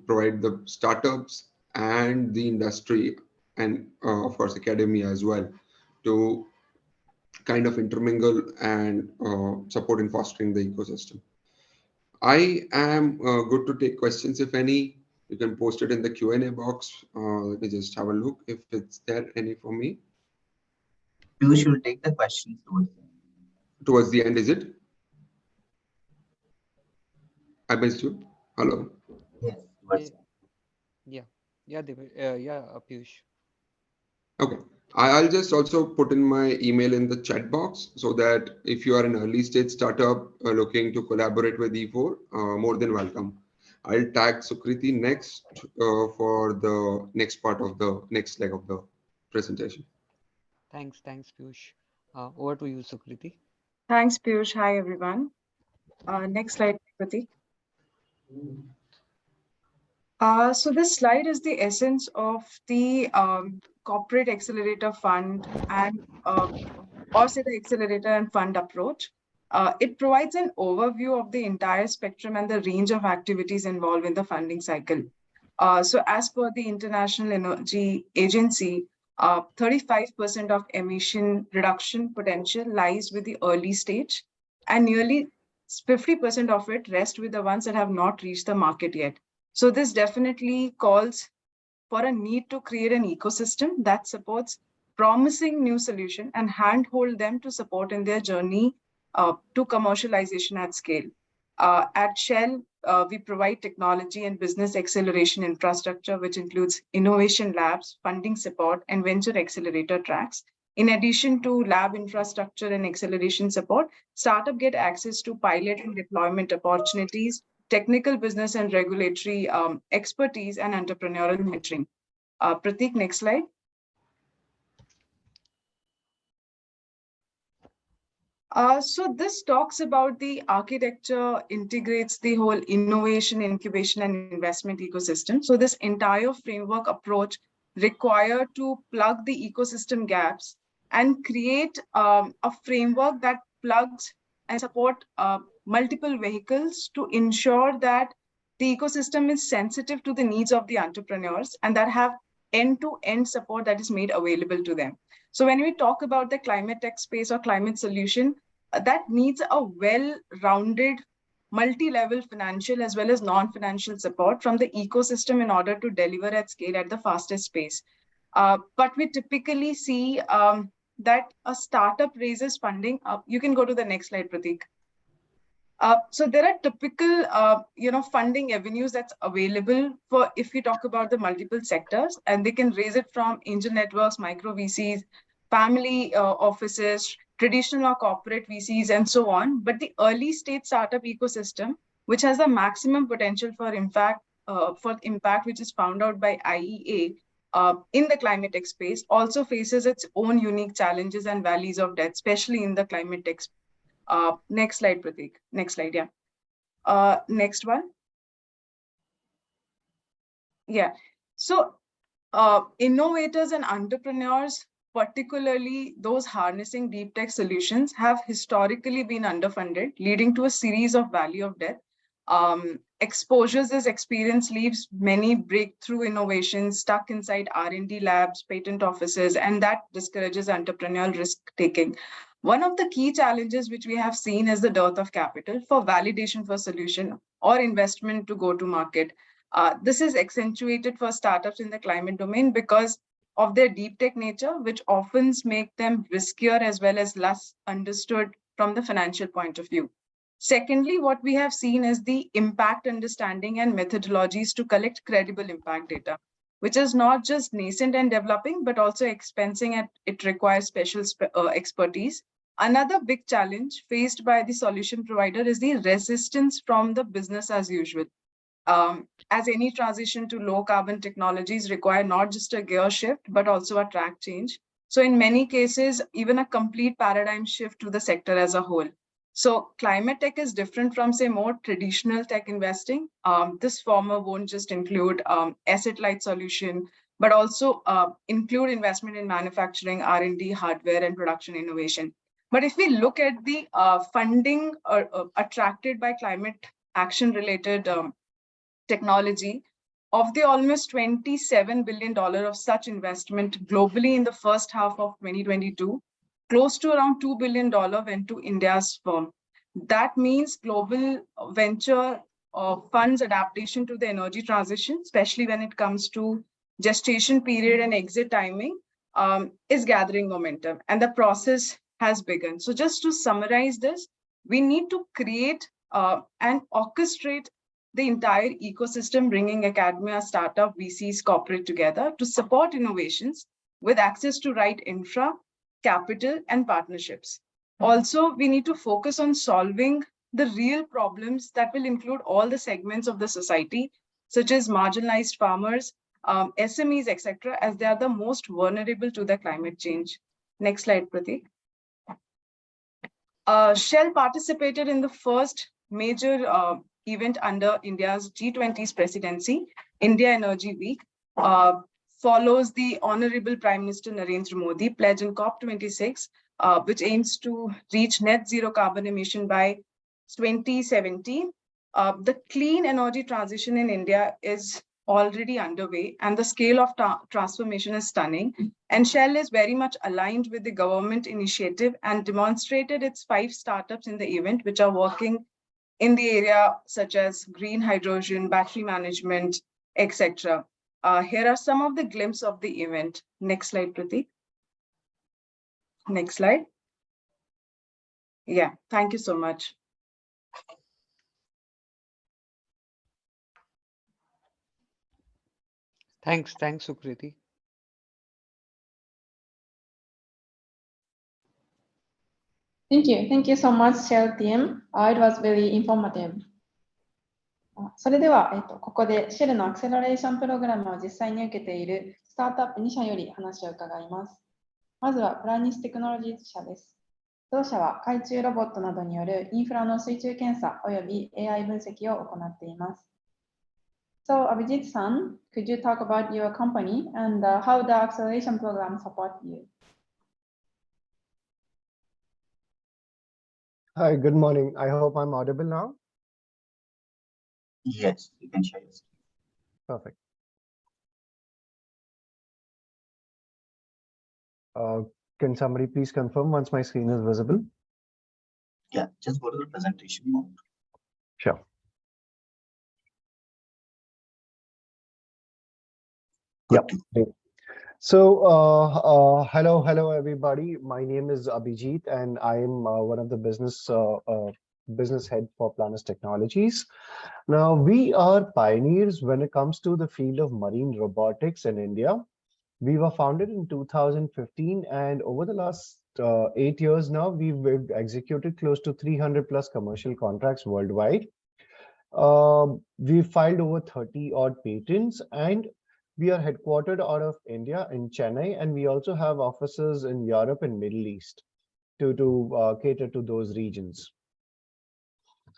provide the startups and the industry, and of course academia as well, to kind of intermingle and support in fostering the ecosystem. I am good to take questions if any. You can post it in the Q&A box. Let me just have a look if it's there any for me. You should take the questions towards the end, is it? I missed you. Hello. Yes. Yeah, Piyush. Okay. I'll just also put in my email in the chat box, so that if you are an early stage startup looking to collaborate with E4, more than welcome. I'll tag Sukriti next for the next part of the next leg of the presentation. Thanks, Piyush. Over to you, Sukriti. Thanks, Piyush. Hi, everyone. Next slide, Pratik. So this slide is the essence of the corporate accelerator fund and or say the accelerator and fund approach. It provides an overview of the entire spectrum and the range of activities involved in the funding cycle. So as per the International Energy Agency, 35% of emission reduction potential lies with the early stage, and nearly 50% of it rests with the ones that have not reached the market yet. So this definitely calls for a need to create an ecosystem that supports promising new solution and handhold them to support in their journey to commercialization at scale. At Shell, we provide technology and business acceleration infrastructure, which includes innovation labs, funding support, and venture accelerator tracks. In addition to lab infrastructure and acceleration support, startups get access to pilot and deployment opportunities, technical business and regulatory expertise, and entrepreneurial mentoring. Prateek, next slide. So this talks about the architecture, integrates the whole innovation, incubation, and investment ecosystem. So this entire framework approach required to plug the ecosystem gaps and create a framework that plugs and support multiple vehicles to ensure that the ecosystem is sensitive to the needs of the entrepreneurs and that have end-to-end support that is made available to them. So when we talk about the climate tech space or climate solution, that needs a well-rounded, multi-level financial as well as non-financial support from the ecosystem in order to deliver at scale at the fastest pace. But we typically see that a startup raises funding. You can go to the next slide, Prateek. So there are typical, funding avenues that's available for if we talk about the multiple sectors, and they can raise it from angel networks, micro VCs, family offices, traditional or corporate VCs, and so on. But the early stage startup ecosystem, which has the maximum potential for impact, which is found out by IEA in the climate tech space, also faces its own unique challenges and valleys of death, especially in the climate tech space. Next slide, Prateek. Next slide, yeah. Next one. Yeah. So innovators and entrepreneurs, particularly those harnessing deep tech solutions, have historically been underfunded, leading to a series of valley of death. Exposures this experience leaves many breakthrough innovations stuck inside R&D labs, patent offices, and that discourages entrepreneurial risk-taking. One of the key challenges which we have seen is the dearth of capital for validation for solution or investment to go to market. This is accentuated for startups in the climate domain because of their deep tech nature, which often make them riskier as well as less understood from the financial point of view. Secondly, what we have seen is the impact understanding and methodologies to collect credible impact data, which is not just nascent and developing, but also expensing and it requires special expertise. Another big challenge faced by the solution provider is the resistance from the business as usual. As any transition to low carbon technologies require not just a gear shift, but also a track change. So in many cases, even a complete paradigm shift to the sector as a whole. So climate tech is different from, say, more traditional tech investing. This former won't just include asset-light solution, but also include investment in manufacturing, R&D, hardware, and production innovation. But if we look at the funding attracted by climate action-related technology, of the almost $27 billion of such investment globally in the first half of 2022, close to around $2 billion went to India's firm. That means global venture funds adaptation to the energy transition, especially when it comes to gestation period and exit timing, is gathering momentum, and the process has begun. So just to summarize this, we need to create and orchestrate the entire ecosystem, bringing academia, startup, VCs, corporate together to support innovations with access to right infra, capital, and partnerships. Also, we need to focus on solving the real problems that will include all the segments of the society, such as marginalized farmers, SMEs, etc., as they are the most vulnerable to the climate change. Next slide, Prateek. Shell participated in the first major event under India's G20's presidency, India Energy Week, follows the Honorable Prime Minister Narendra Modi pledge in COP26, which aims to reach net zero carbon emission by 2070. The clean energy transition in India is already underway, and the scale of transformation is stunning. And Shell is very much aligned with the government initiative and demonstrated its 5 startups in the event, which are working in the area such as green hydrogen, battery management, etc. Here are some of the glimpses of the event. Next slide, Pratik. Next slide. Yeah, thank you so much. Thanks, Sukriti. Thank you so much, Shell team. It was very informative. それでは、ここで Shell のアクセラレーションプログラムを実際に受けているスタートアップ2社より話を伺います。まずはプラニステクノロジーズ社です。同社は海中ロボットなどによるインフラの水中検査および AI 分析を行っています。So, Abhijit-san, could you talk about your company and how the acceleration program supports you? Hi, good morning. I hope I'm audible now. Yes, you can share your screen. Perfect. Can somebody please confirm once my screen is visible? Yeah, just go to the presentation mode. Sure. Good. Yeah. So, hello, everybody. My name is Abhijit, and I am one of the business head for Planus Technologies. Now, we are pioneers when it comes to the field of marine robotics in India. We were founded in 2015, and over the last 8 years now, we've executed close to 300 plus commercial contracts worldwide. We filed over 30 odd patents, and we are headquartered out of India in Chennai, and we also have offices in Europe and Middle East to cater to those regions.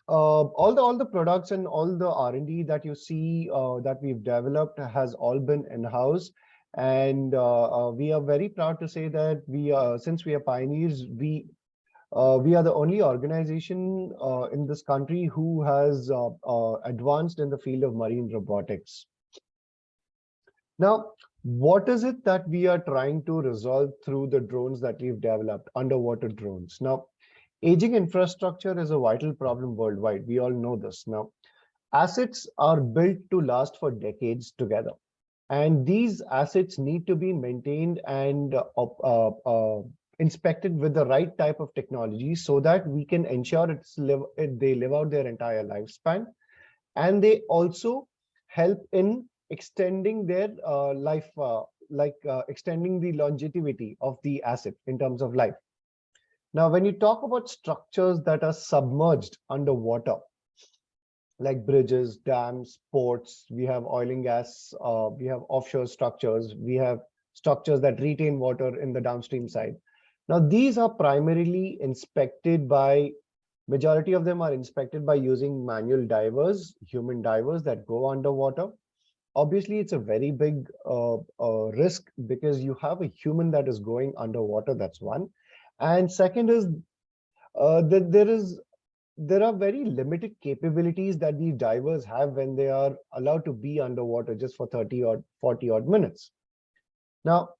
All the products and all the R&D that you see that we've developed has all been in-house, and we are very proud to say that since we are pioneers, we are the only organization in this country who has advanced in the field of marine robotics. Now, what is it that we are trying to resolve through the drones that we've developed, underwater drones? Now, aging infrastructure is a vital problem worldwide. We all know this. Now, assets are built to last for decades together, and these assets need to be maintained and inspected with the right type of technology so that we can ensure they live out their entire lifespan, and they also help in extending their life, extending the longevity of the asset in terms of life. Now, when you talk about structures that are submerged underwater, like bridges, dams, ports, we have oil and gas, we have offshore structures, we have structures that retain water in the downstream side. Now, these are primarily inspected by, majority of them are inspected by using manual divers, human divers that go underwater. Obviously, it's a very big risk because you have a human that is going underwater, that's one. And second is that there are very limited capabilities that these divers have when they are allowed to be underwater just for 30 or 40 odd minutes. Now,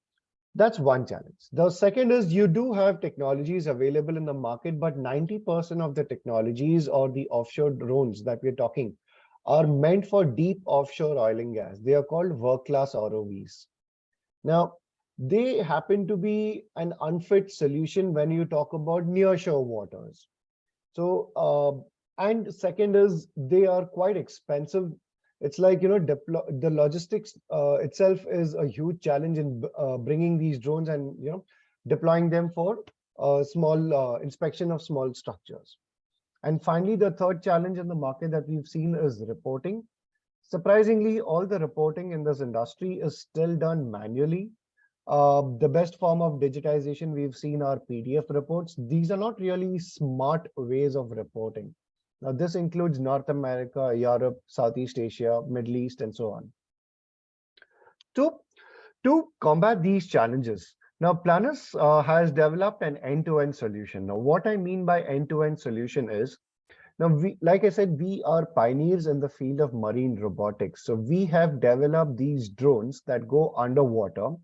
that's one challenge. The second is you do have technologies available in the market, but 90% of the technologies or the offshore drones that we're talking are meant for deep offshore oil and gas. They are called work-class ROVs. Now, they happen to be an unfit solution when you talk about nearshore waters. So, and second is they are quite expensive. It's like, the logistics itself is a huge challenge in bringing these drones and, deploying them for small inspection of small structures. And finally, the third challenge in the market that we've seen is reporting. Surprisingly, all the reporting in this industry is still done manually. The best form of digitization we've seen are PDF reports. These are not really smart ways of reporting. Now, this includes North America, Europe, Southeast Asia, Middle East, and so on. To combat these challenges, now Planus has developed an end-to-end solution. Now, what I mean by end-to-end solution is, now, like I said, we are pioneers in the field of marine robotics. So we have developed these drones that go underwater.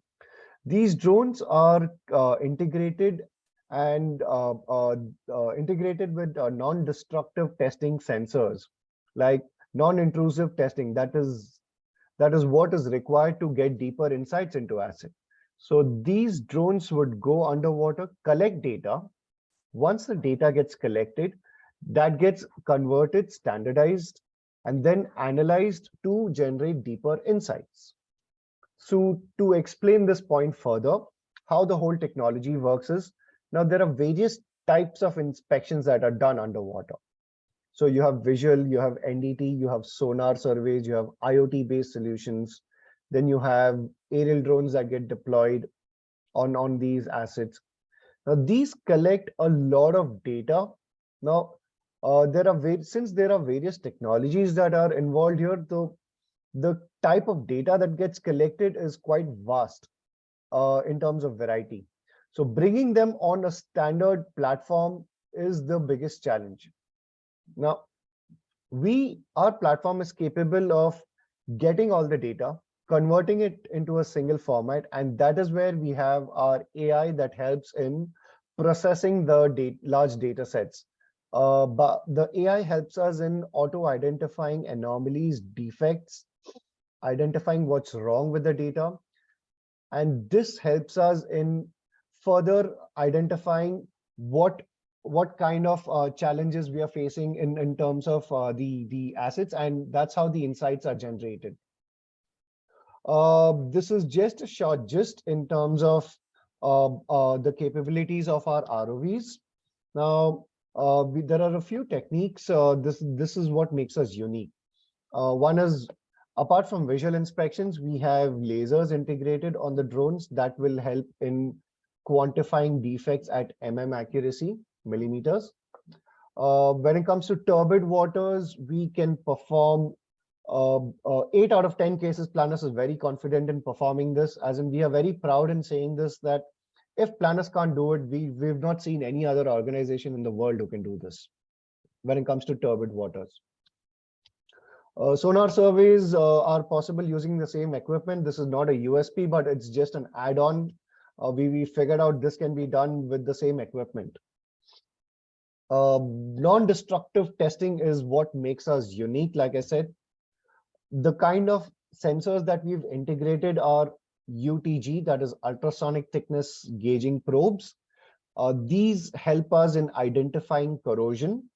These drones are integrated and integrated with non-destructive testing sensors, like non-intrusive testing. That is That is what is required to get deeper insights into asset. So these drones would go underwater, collect data. Once the data gets collected, that gets converted, standardized, and then analyzed to generate deeper insights. So to explain this point further, how the whole technology works is, now there are various types of inspections that are done underwater. So you have visual, you have NDT, you have sonar surveys, you have IoT-based solutions. Then you have aerial drones that get deployed on these assets. Now these collect a lot of data. Now since there are various technologies that are involved here, the type of data that gets collected is quite vast in terms of variety. So bringing them on a standard platform is the biggest challenge. Now, our platform is capable of getting all the data, converting it into a single format, and that is where we have our AI that helps in processing the large data sets. But the AI helps us in auto-identifying anomalies, defects, identifying what's wrong with the data. And this helps us in further identifying what kind of challenges we are facing in terms of the assets, and that's how the insights are generated. This is just a short gist in terms of the capabilities of our ROVs. Now, there are a few techniques. This is what makes us unique. One is, apart from visual inspections, we have lasers integrated on the drones that will help in quantifying defects at accuracy, millimeters. When it comes to turbid waters, we can perform 8 out of 10 cases. Planus is very confident in performing this, as in we are very proud in saying this, that if Planus can't do it, we've not seen any other organization in the world who can do this when it comes to turbid waters. Sonar surveys are possible using the same equipment. This is not a USP, but it's just an add-on. We figured out this can be done with the same equipment. Non-destructive testing is what makes us unique. Like I said, the kind of sensors that we've integrated are UTG, that is ultrasonic thickness gauging probes. These help us in identifying corrosion.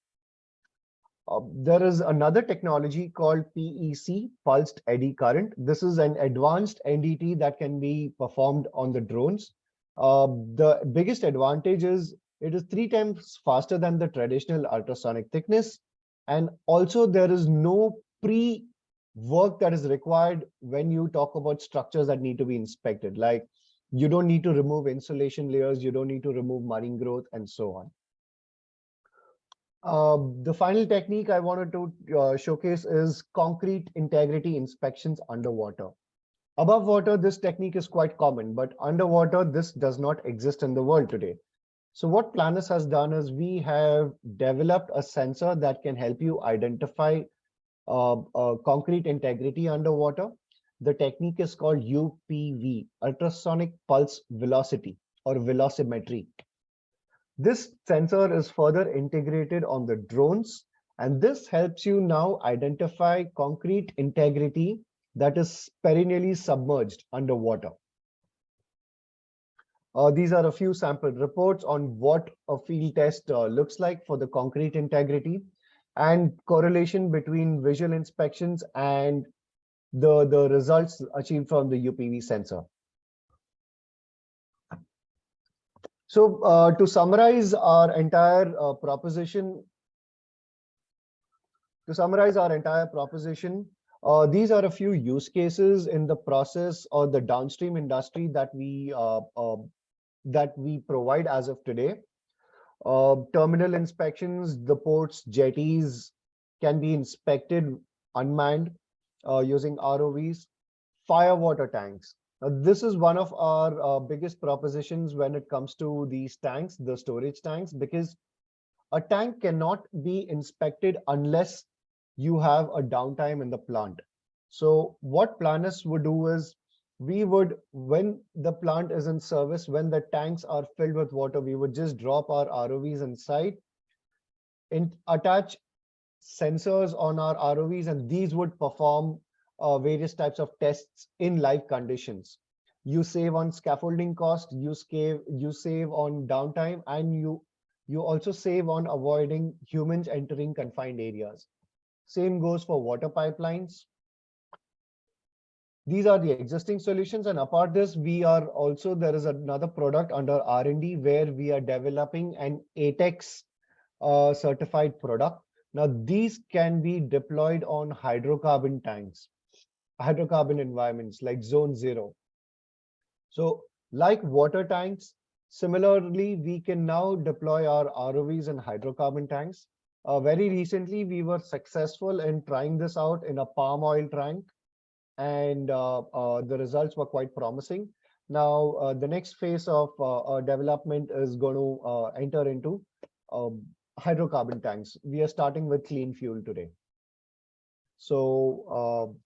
There is another technology called PEC, pulsed eddy current. This is an advanced NDT that can be performed on the drones. The biggest advantage is it is 3 times faster than the traditional ultrasonic thickness. And also there is no pre-work that is required when you talk about structures that need to be inspected. Like you don't need to remove insulation layers, you don't need to remove marine growth, and so on. The final technique I wanted to showcase is concrete integrity inspections underwater. Above water, this technique is quite common, but underwater, this does not exist in the world today. So what Planus has done is we have developed a sensor that can help you identify concrete integrity underwater. The technique is called UPV, ultrasonic pulse velocity or velocimetry. This sensor is further integrated on the drones, and this helps you now identify concrete integrity that is perennially submerged underwater. These are a few sample reports on what a field test looks like for the concrete integrity and correlation between visual inspections and the results achieved from the UPV sensor. So to summarize our entire proposition, these are a few use cases in the process or the downstream industry that we provide as of today. Terminal inspections, the ports, jetties can be inspected unmanned using ROVs. Fire water tanks. This is one of our biggest propositions when it comes to these tanks, the storage tanks, because a tank cannot be inspected unless you have a downtime in the plant. So what Planus would do is we would, when the plant is in service, when the tanks are filled with water, we would just drop our ROVs inside and attach sensors on our ROVs, and these would perform various types of tests in live conditions. You save on scaffolding cost, you save on downtime, and you also save on avoiding humans entering confined areas. Same goes for water pipelines. These are the existing solutions, and apart this, there is another product under R&D where we are developing an ATEX certified product. Now these can be deployed on hydrocarbon tanks, hydrocarbon environments like zone 0. So like water tanks, similarly, we can now deploy our ROVs and hydrocarbon tanks. Very recently, we were successful in trying this out in a palm oil tank, and the results were quite promising. Now, the next phase of development is going to enter into hydrocarbon tanks. We are starting with clean fuel today. So,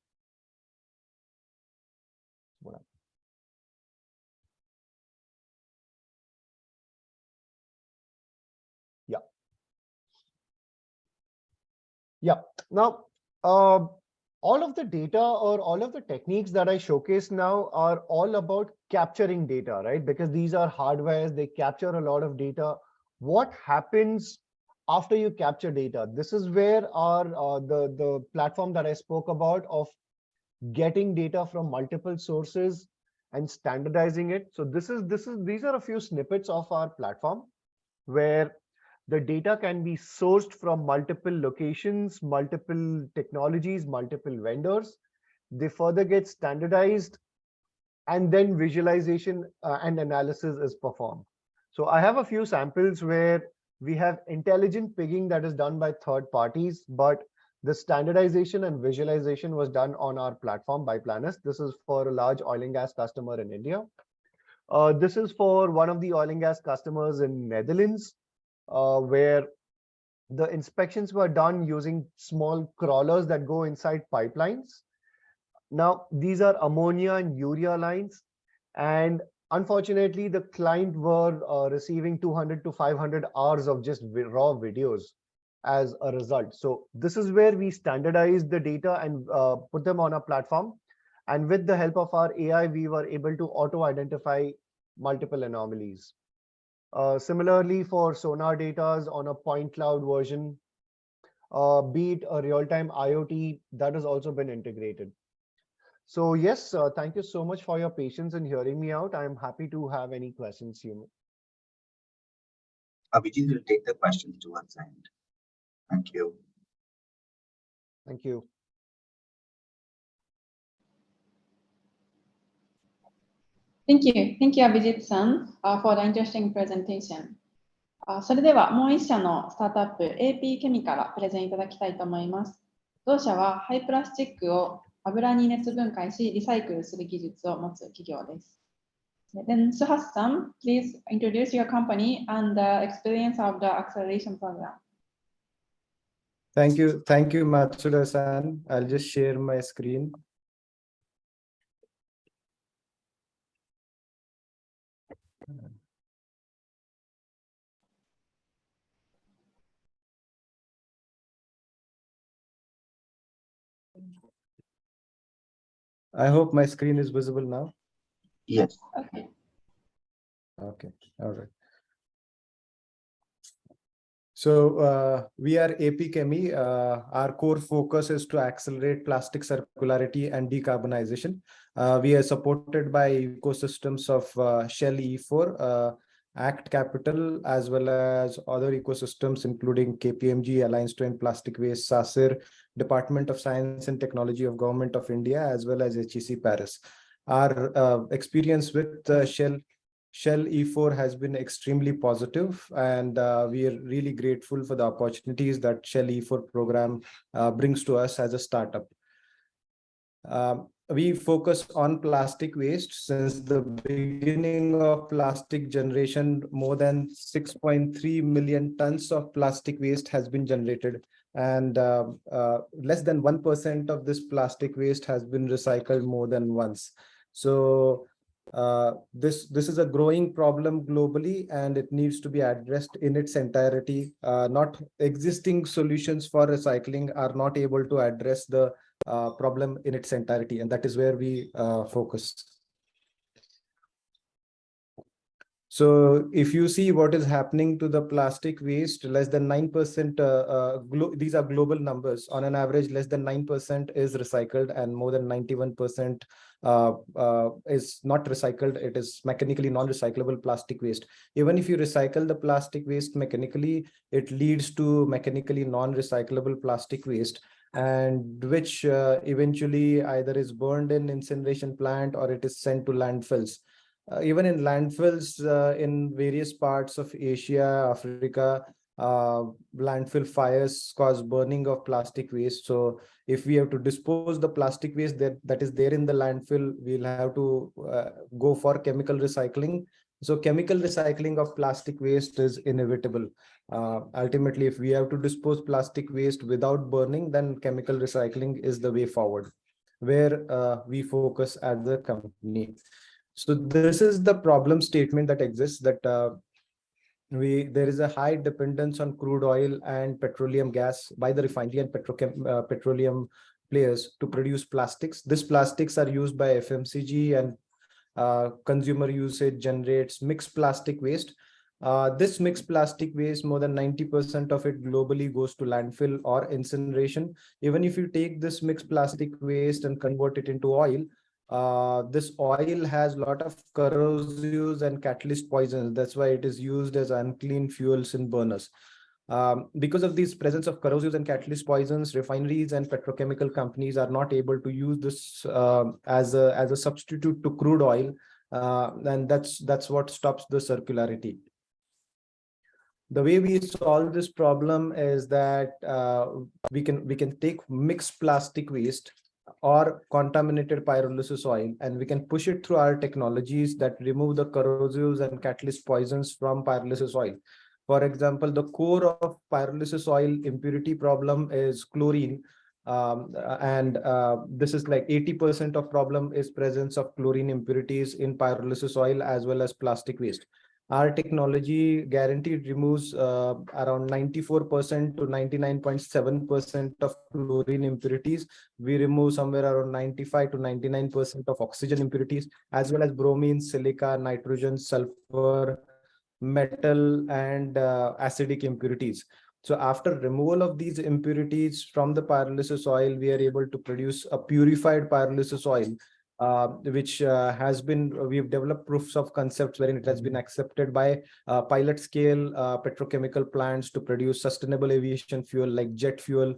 yeah. Now, all of the data or all of the techniques that I showcase now are all about capturing data, right? Because these are hardwares, they capture a lot of data. What happens after you capture data? This is where our the platform that I spoke about of getting data from multiple sources and standardizing it. So these are a few snippets of our platform where the data can be sourced from multiple locations, multiple technologies, multiple vendors. They further get standardized, and then visualization and analysis is performed. So I have a few samples where we have intelligent pigging that is done by third parties, but the standardization and visualization was done on our platform by Planus. This is for a large oil and gas customer in India. This is for one of the oil and gas customers in Netherlands, where the inspections were done using small crawlers that go inside pipelines. Now, these are ammonia and urea lines, and unfortunately, the client were receiving 200 to 500 hours of just raw videos as a result. So this is where we standardized the data and put them on a platform. And with the help of our AI, we were able to auto-identify multiple anomalies. Similarly, for sonar data on a point cloud version, be it a real-time IoT, that has also been integrated. So yes, thank you so much for your patience in hearing me out. I'm happy to have any questions you may. Abhijit will take the questions towards the end. Thank you. Thank you. Thank you, Abhijit-san, for the interesting presentation. それではもう一社のスタートアップ AP ケミからプレゼンいただきたいと思います。同社は廃プラスチックを油に熱分解しリサイクルする技術を持つ企業です。Then Suhas-san, please introduce your company and the experience of the acceleration program. Thank you, Matsuda-san. I'll just share my screen. I hope my screen is visible now. Yes. Okay. All right. So we are AP Chemi. Our core focus is to accelerate plastic circularity and decarbonization. We are supported by ecosystems of Shell E4, Act Capital, as well as other ecosystems, including KPMG, Alliance to End Plastic Waste, SASIR, Department of Science and Technology of Government of India, as well as HEC Paris. Our experience with Shell E4 has been extremely positive, and we are really grateful for the opportunities that Shell E4 program brings to us as a startup. We focus on plastic waste. Since the beginning of plastic generation, more than 6.3 million tons of plastic waste has been generated, and less than 1% of this plastic waste has been recycled more than once. So this is a growing problem globally, and it needs to be addressed in its entirety. Not existing solutions for recycling are not able to address the problem in its entirety, and that is where we focus. So if you see what is happening to the plastic waste, less than 9%, these are global numbers. On an average, less than 9% is recycled, and more than 91% is not recycled. It is mechanically non-recyclable plastic waste. Even if you recycle the plastic waste mechanically, it leads to mechanically non-recyclable plastic waste, and which eventually either is burned in incineration plant or it is sent to landfills. Even in landfills in various parts of Asia, Africa, landfill fires cause burning of plastic waste. So if we have to dispose the plastic waste that is there in the landfill, we'll have to go for chemical recycling. So chemical recycling of plastic waste is inevitable. Ultimately, if we have to dispose plastic waste without burning, then chemical recycling is the way forward, where we focus as a company. So this is the problem statement that exists, that there is a high dependence on crude oil and petroleum gas by the refinery and petroleum players to produce plastics. These plastics are used by FMCG, and consumer usage generates mixed plastic waste. This mixed plastic waste, more than 90% of it globally goes to landfill or incineration. Even if you take this mixed plastic waste and convert it into oil, this oil has a lot of corrosives and catalyst poisons. That's why it is used as unclean fuels in burners. Because of this presence of corrosives and catalyst poisons, refineries and petrochemical companies are not able to use this as a substitute to crude oil, and that's what stops the circularity. The way we solve this problem is that we can take mixed plastic waste or contaminated pyrolysis oil, and we can push it through our technologies that remove the corrosives and catalyst poisons from pyrolysis oil. For example, the core of pyrolysis oil impurity problem is chlorine, and this is like 80% of problem is presence of chlorine impurities in pyrolysis oil as well as plastic waste. Our technology guaranteed removes around 94% to 99.7% of chlorine impurities. We remove somewhere around 95 to 99% of oxygen impurities, as well as bromine, silica, nitrogen, sulfur, metal, and acidic impurities. So after removal of these impurities from the pyrolysis oil, we are able to produce a purified pyrolysis oil, which we've developed proofs of concepts wherein it has been accepted by pilot scale petrochemical plants to produce sustainable aviation fuel like jet fuel,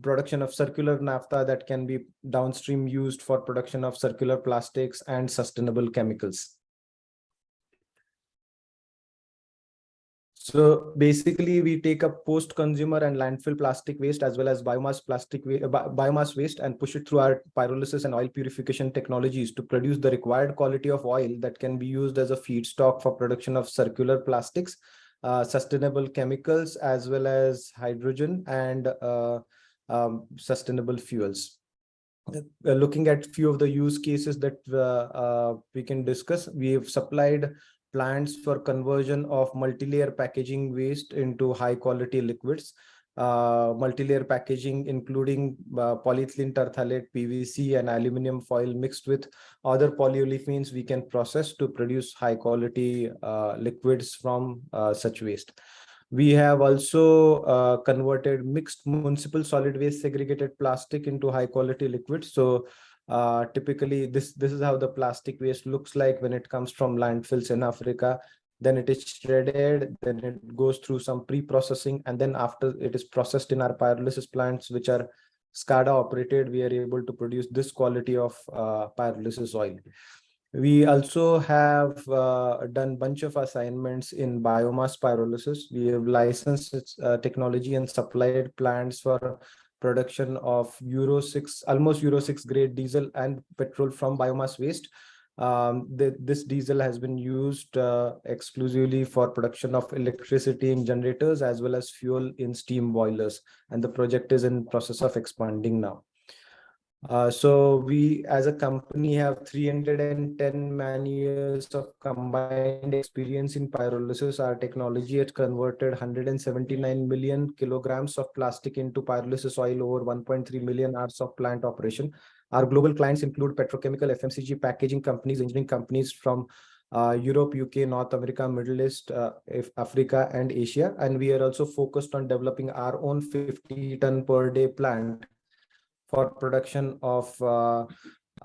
production of circular naphtha that can be downstream used for production of circular plastics and sustainable chemicals. So basically, we take up post-consumer and landfill plastic waste as well as biomass waste and push it through our pyrolysis and oil purification technologies to produce the required quality of oil that can be used as a feedstock for production of circular plastics, sustainable chemicals, as well as hydrogen and sustainable fuels. Looking at few of the use cases that we can discuss, we have supplied plants for conversion of multi-layer packaging waste into high quality liquids. Multi-layer packaging including polyethylene terephthalate, PVC, and aluminum foil mixed with other polyolefins we can process to produce high quality liquids from such waste. We have also converted mixed municipal solid waste segregated plastic into high quality liquids. So typically this is how the plastic waste looks like when it comes from landfills in Africa. Then it is shredded, then it goes through some pre-processing, and then after it is processed in our pyrolysis plants, which are SCADA operated, we are able to produce this quality of pyrolysis oil. We also have done bunch of assignments in biomass pyrolysis. We have licensed its technology and supplied plants for production of almost Euro 6 grade diesel and petrol from biomass waste. This diesel has been used exclusively for production of electricity in generators as well as fuel in steam boilers, and the project is in process of expanding now. So we as a company have 310 man-years of combined experience in pyrolysis. Our technology has converted 179 million kilograms of plastic into pyrolysis oil over 1.3 million hours of plant operation. Our global clients include petrochemical, FMCG, packaging companies, engineering companies from Europe, UK, North America, Middle East, Africa, and Asia. And we are also focused on developing our own 50-ton per day plant for production of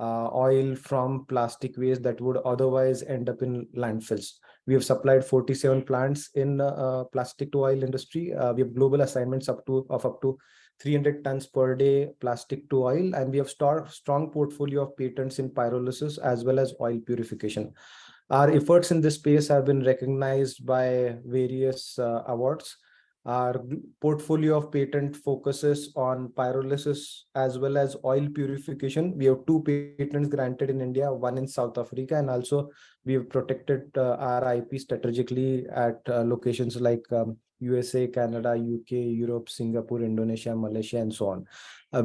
oil from plastic waste that would otherwise end up in landfills. We have supplied 47 plants in plastic to oil industry. We have global assignments of up to 300 tons per day plastic to oil, and we have strong portfolio of patents in pyrolysis as well as oil purification. Our efforts in this space have been recognized by various awards. Our portfolio of patent focuses on pyrolysis as well as oil purification. We have 2 patents granted in India, 1 in South Africa, and also we have protected our IP strategically at locations like USA, Canada, UK, Europe, Singapore, Indonesia, Malaysia, and so on.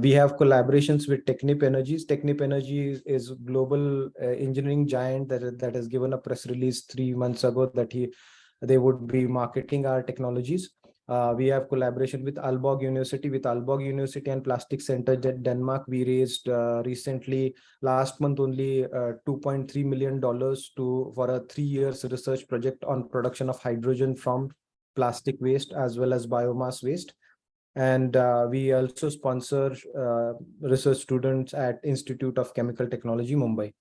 We have collaborations with Technip Energies. Technip Energies is a global engineering giant that has given a press release 3 months ago that they would be marketing our technologies. We have collaboration with Aalborg University. With Aalborg University and Plastic Center Denmark, we raised recently, last month only, $2.3 million for a 3 years research project on production of hydrogen from plastic waste as well as biomass waste. And we also sponsor research students at Institute of Chemical Technology, Mumbai.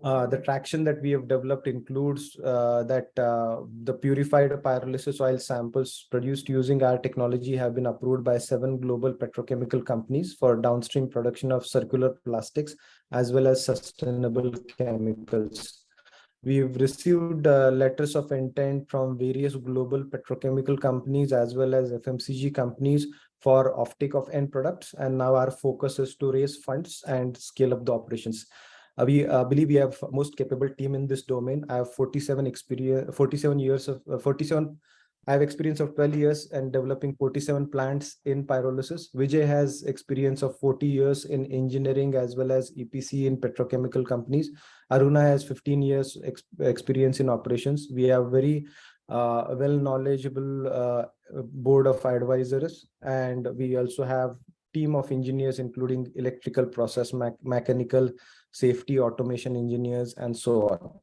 The traction that we have developed includes that the purified pyrolysis oil samples produced using our technology have been approved by 7 global petrochemical companies for downstream production of circular plastics as well as sustainable chemicals. We've received letters of intent from various global petrochemical companies as well as FMCG companies for offtake of end products. And now our focus is to raise funds and scale up the operations. We believe we have most capable team in this domain. I have 47 years of I have experience of 12 years and developing 47 plants in pyrolysis. Vijay has experience of 40 years in engineering as well as EPC in petrochemical companies. Aruna has 15 years experience in operations. We have very well knowledgeable board of advisors, and we also have team of engineers including electrical, process, mechanical, safety, automation engineers, and so on.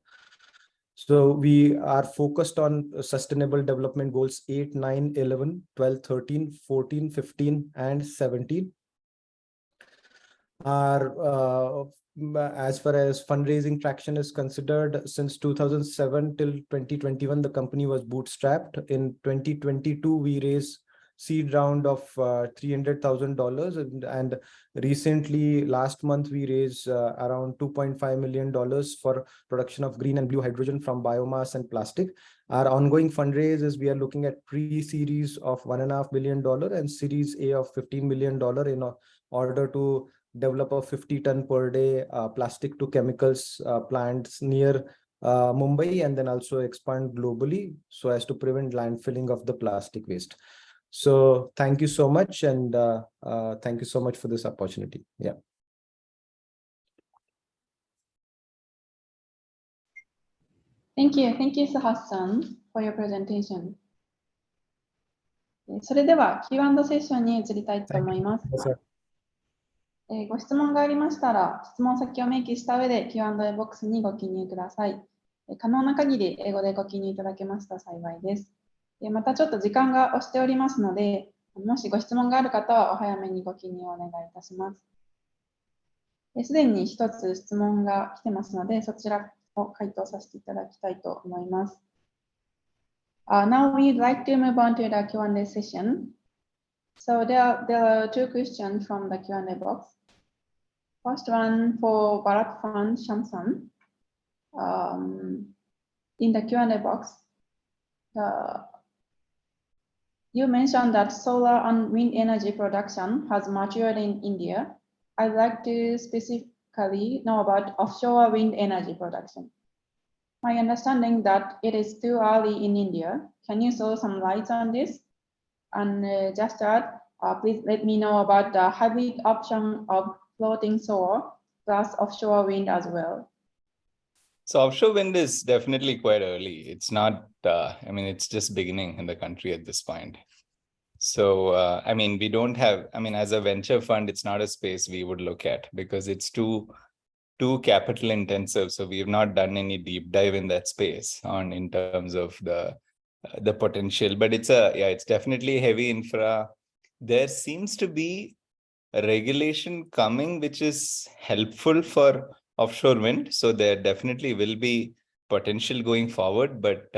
So we are focused on sustainable development goals 8, 9, 11, 12, 13, 14, 15, and 17. As far as fundraising traction is considered, since 2007 till 2021, the company was bootstrapped. In 2022, we raised seed round of $300,000, and recently last month we raised around $2.5 million for production of green and blue hydrogen from biomass and plastic. Our ongoing fundraise is we are looking at pre-series of $1.5 million and series A of $15 million in order to develop a 50-ton per day plastic to chemicals plants near Mumbai, and then also expand globally so as to prevent landfilling of the plastic waste. So thank you so much, and thank you so much for this opportunity. Yeah. Thank you, Suhas-san, for your presentation. それでは Q&A セッションに移りたいと思います。ご質問がありましたら、質問先を明記した上で Q&A ボックスにご記入ください。可能な限り英語でご記入いただけますと幸いです。またちょっと時間が押しておりますので、もしご質問がある方はお早めにご記入をお願いいたします。すでに一つ質問が来てますので、そちらを回答させていただきたいと思います。Now we'd like to move on to the Q&A session. So there are 2 questions from the Q&A box. First one for Bharat Fund Shamsan. In the Q&A box, you mentioned that solar and wind energy production has matured in India. I'd like to specifically know about offshore wind energy production. My understanding that it is too early in India. Can you throw some light on this? And just to add, please let me know about the hybrid option of floating solar plus offshore wind as well? So offshore wind is definitely quite early. It's not, it's just beginning in the country at this point. So, we don't have, as a venture fund, it's not a space we would look at because it's too capital intensive. So we have not done any deep dive in that space in terms of the potential, but it's definitely heavy infra. There seems to be a regulation coming, which is helpful for offshore wind. So there definitely will be potential going forward, but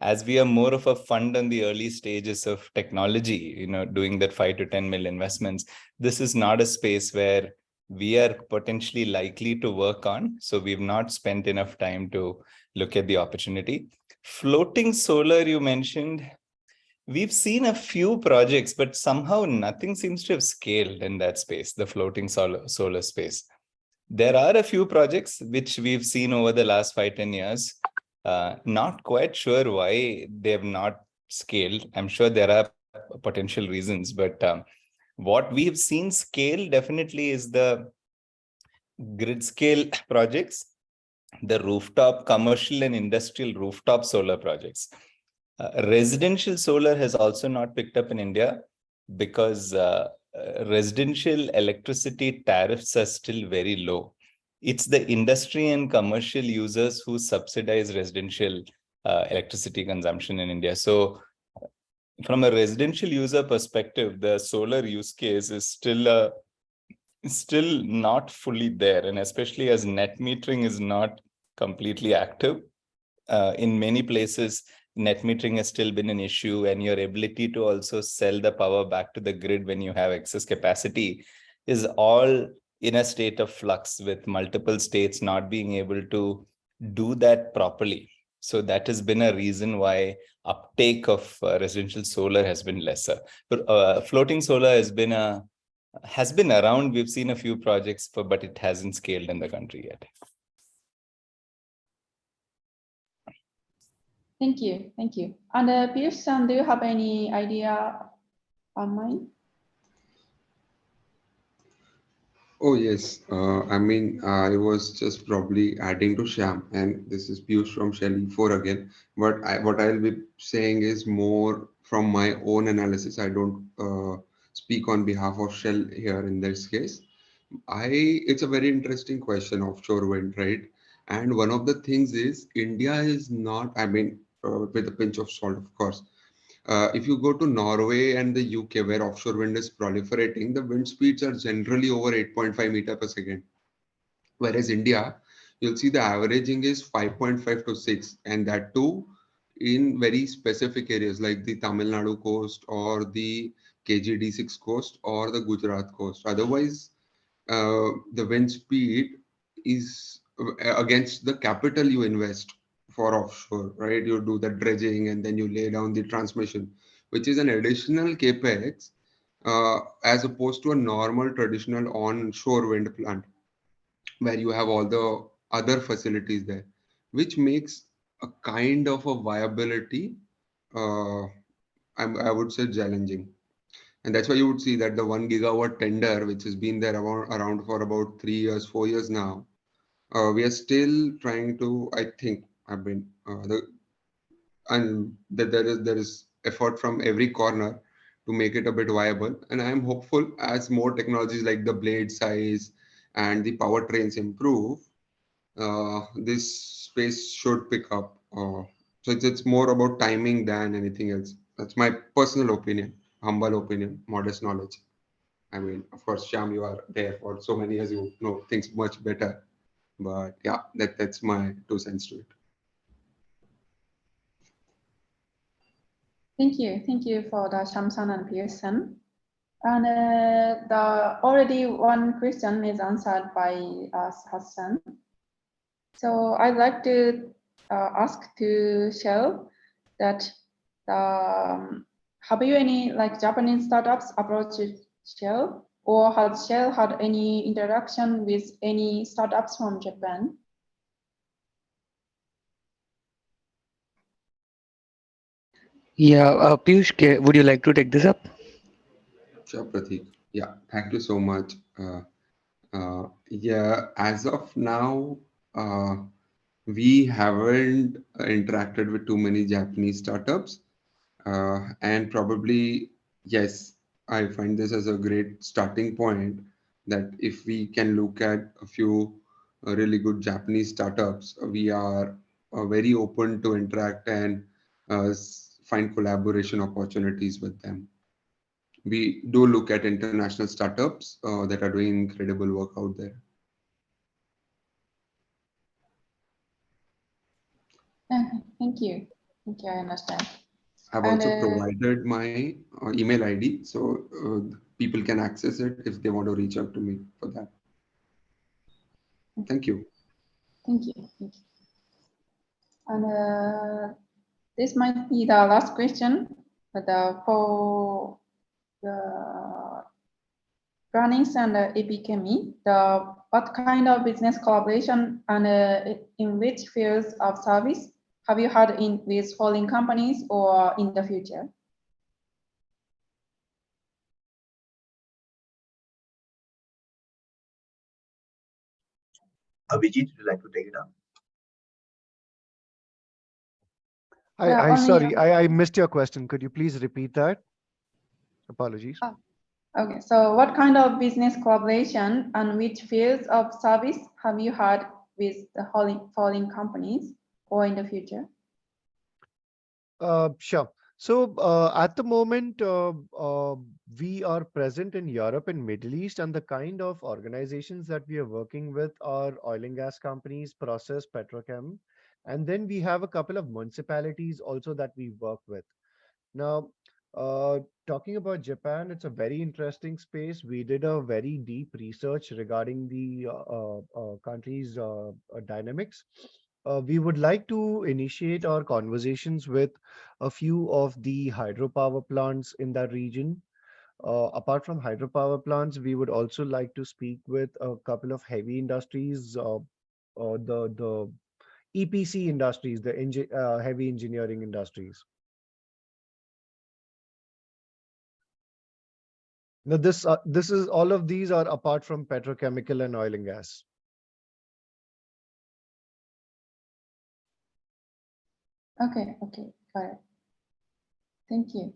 as we are more of a fund on the early stages of technology, doing that 5 to 10 mil investments, this is not a space where we are potentially likely to work on. So we've not spent enough time to look at the opportunity. Floating solar, you mentioned, we've seen a few projects, but somehow nothing seems to have scaled in that space, the floating solar space. There are a few projects which we've seen over the last 5-10 years. Not quite sure why they have not scaled. I'm sure there are potential reasons, but what we've seen scale definitely is the grid scale projects, the rooftop commercial and industrial rooftop solar projects. Residential solar has also not picked up in India because residential electricity tariffs are still very low. It's the industry and commercial users who subsidize residential electricity consumption in India. So from a residential user perspective, the solar use case is still not fully there. And especially as net metering is not completely active, in many places, net metering has still been an issue, and your ability to also sell the power back to the grid when you have excess capacity is all in a state of flux, with multiple states not being able to do that properly. So that has been a reason why uptake of residential solar has been lesser. But floating solar has been around. We've seen a few projects, but it hasn't scaled in the country yet. Thank you. And Pearson, do you have any idea on mind? Oh, yes. I was just probably adding to Shyam, and this is Piyush from Shell 4 again. But what I'll be saying is more from my own analysis. I don't speak on behalf of Shell here in this case. It's a very interesting question, offshore wind, right? And one of the things is India is not, with a pinch of salt, of course. If you go to Norway and the UK, where offshore wind is proliferating, the wind speeds are generally over 8.5 meter per second. Whereas India, you'll see the averaging is 5.5 to 6, and that too in very specific areas like the Tamil Nadu coast or the KG-D6 coast or the Gujarat coast. Otherwise, the wind speed is against the capital you invest for offshore, right? You do the dredging and then you lay down the transmission, which is an additional capex as opposed to a normal traditional onshore wind plant where you have all the other facilities there, which makes a kind of a viability, I would say, challenging. And that's why you would see that the 1 gigawatt tender, which has been there around for about 3 years, 4 years now, we are still trying to, I think, there is effort from every corner to make it a bit viable. And I am hopeful as more technologies like the blade size and the powertrains improve, this space should pick up. So it's more about timing than anything else. That's my personal opinion, humble opinion, modest knowledge. Of course, Shyam, you are there for so many years, you know things much better. But yeah, that's my 2 cents to it. Thank you for the Shamsan and Pearson. And already one question is answered by Hassan. So I'd like to ask to Shell that have you any Japanese startups approach Shell, or has Shell had any interaction with any startups from Japan? Yeah, Piyush, would you like to take this up? Sure, Prateek. Yeah, thank you so much. Yeah, as of now, we haven't interacted with too many Japanese startups. And probably, yes, I find this as a great starting point that if we can look at a few really good Japanese startups, we are very open to interact and find collaboration opportunities with them. We do look at international startups that are doing incredible work out there. Okay, thank you. Thank you, I understand. I've And, also provided my email ID so people can access it if they want to reach out to me for that. Thank you. Thank you. Thank you. And this might be the last question, but for the Runnings and AP Chemie, what kind of business collaboration and in which fields of service have you had with holding companies or in the future? Abhijit, would you like to take it up? I'm sorry, I missed your question. Could you please repeat that? Apologies. Oh, okay, so what kind of business collaboration and which fields of service have you had with the holding companies or in the future? Sure. So at the moment, we are present in Europe and Middle East, and the kind of organizations that we are working with are oil and gas companies, process, petrochem, and then we have a couple of municipalities also that we work with. Now, talking about Japan, it's a very interesting space. We did a very deep research regarding the country's dynamics. We would like to initiate our conversations with a few of the hydropower plants in that region. Apart from hydropower plants, we would also like to speak with a couple of heavy industries, the EPC industries, the heavy engineering industries. Now, this is all of these are apart from petrochemical and oil and gas. Okay, got it. Thank you.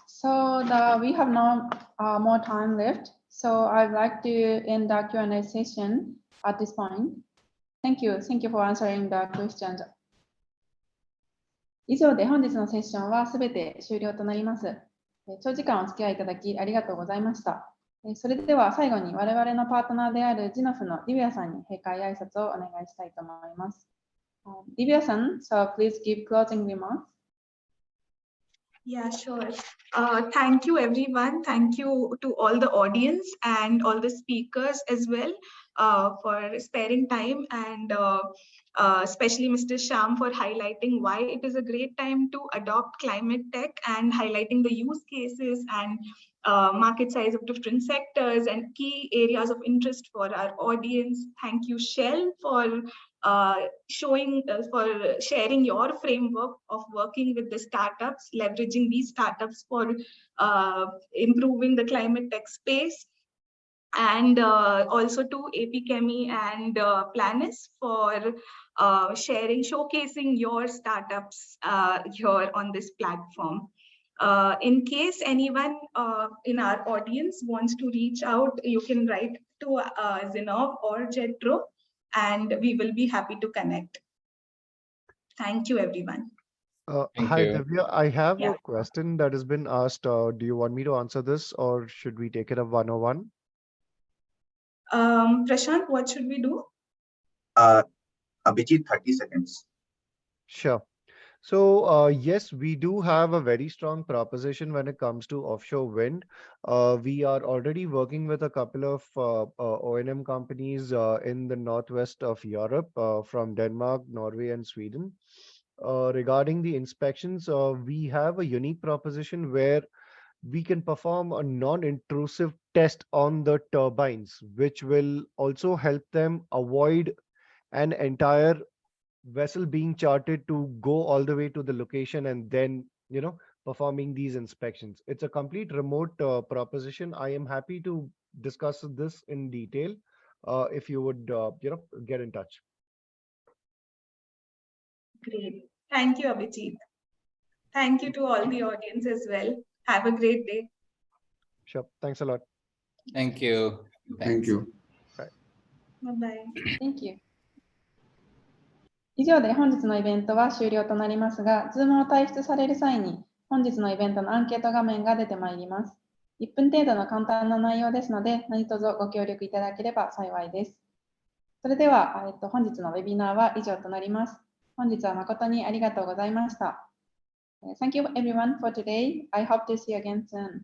So we have no more time left. So I'd like to end the Q&A session at this point. Thank you for answering the questions. 以上で本日のセッションはすべて終了となります。長時間お付き合いいただきありがとうございました。それでは最後に我々のパートナーであるジノフのディビアさんに閉会挨拶をお願いしたいと思います。ディビアさん、so please give closing remarks. Yeah, sure. Thank you, everyone. Thank you to all the audience and all the speakers as well for sparing time, and especially Mr. Shyam for highlighting why it is a great time to adopt climate tech and highlighting the use cases and market size of different sectors and key areas of interest for our audience. Thank you, Shell, for sharing your framework of working with the startups, leveraging these startups for improving the climate tech space, and also to AP Chemie and Planis for showcasing your startups here on this platform. In case anyone in our audience wants to reach out, you can write to Zinov or Jetro, and we will be happy to connect. Thank you, everyone. Hi, Divya. I have a question that has been asked. Do you want me to answer this, or should we take it up one-on-one? Prashant, what should we do? Abhijit, 30 seconds. Sure. So yes, we do have a very strong proposition when it comes to offshore wind. We are already working with a couple of O&M companies in the northwest of Europe, from Denmark, Norway, and Sweden. Regarding the inspections, we have a unique proposition where we can perform a non-intrusive test on the turbines, which will also help them avoid an entire vessel being chartered to go all the way to the location and then, performing these inspections. It's a complete remote proposition. I am happy to discuss this in detail if you would get in touch. Great. Thank you, Abhijit. Thank you to all the audience as well. Have a great day. Sure. Thanks a lot. Thank you. Thank you. Bye-bye. Thank you. 以上で本日のイベントは終了となりますが、Zoom を退出される際に本日のイベントのアンケート画面が出てまいります。1分程度の簡単な内容ですので、何卒ご協力いただければ幸いです。それでは、本日のウェビナーは以上となります。本日は誠にありがとうございました。Thank you everyone for today. I hope to see you again soon.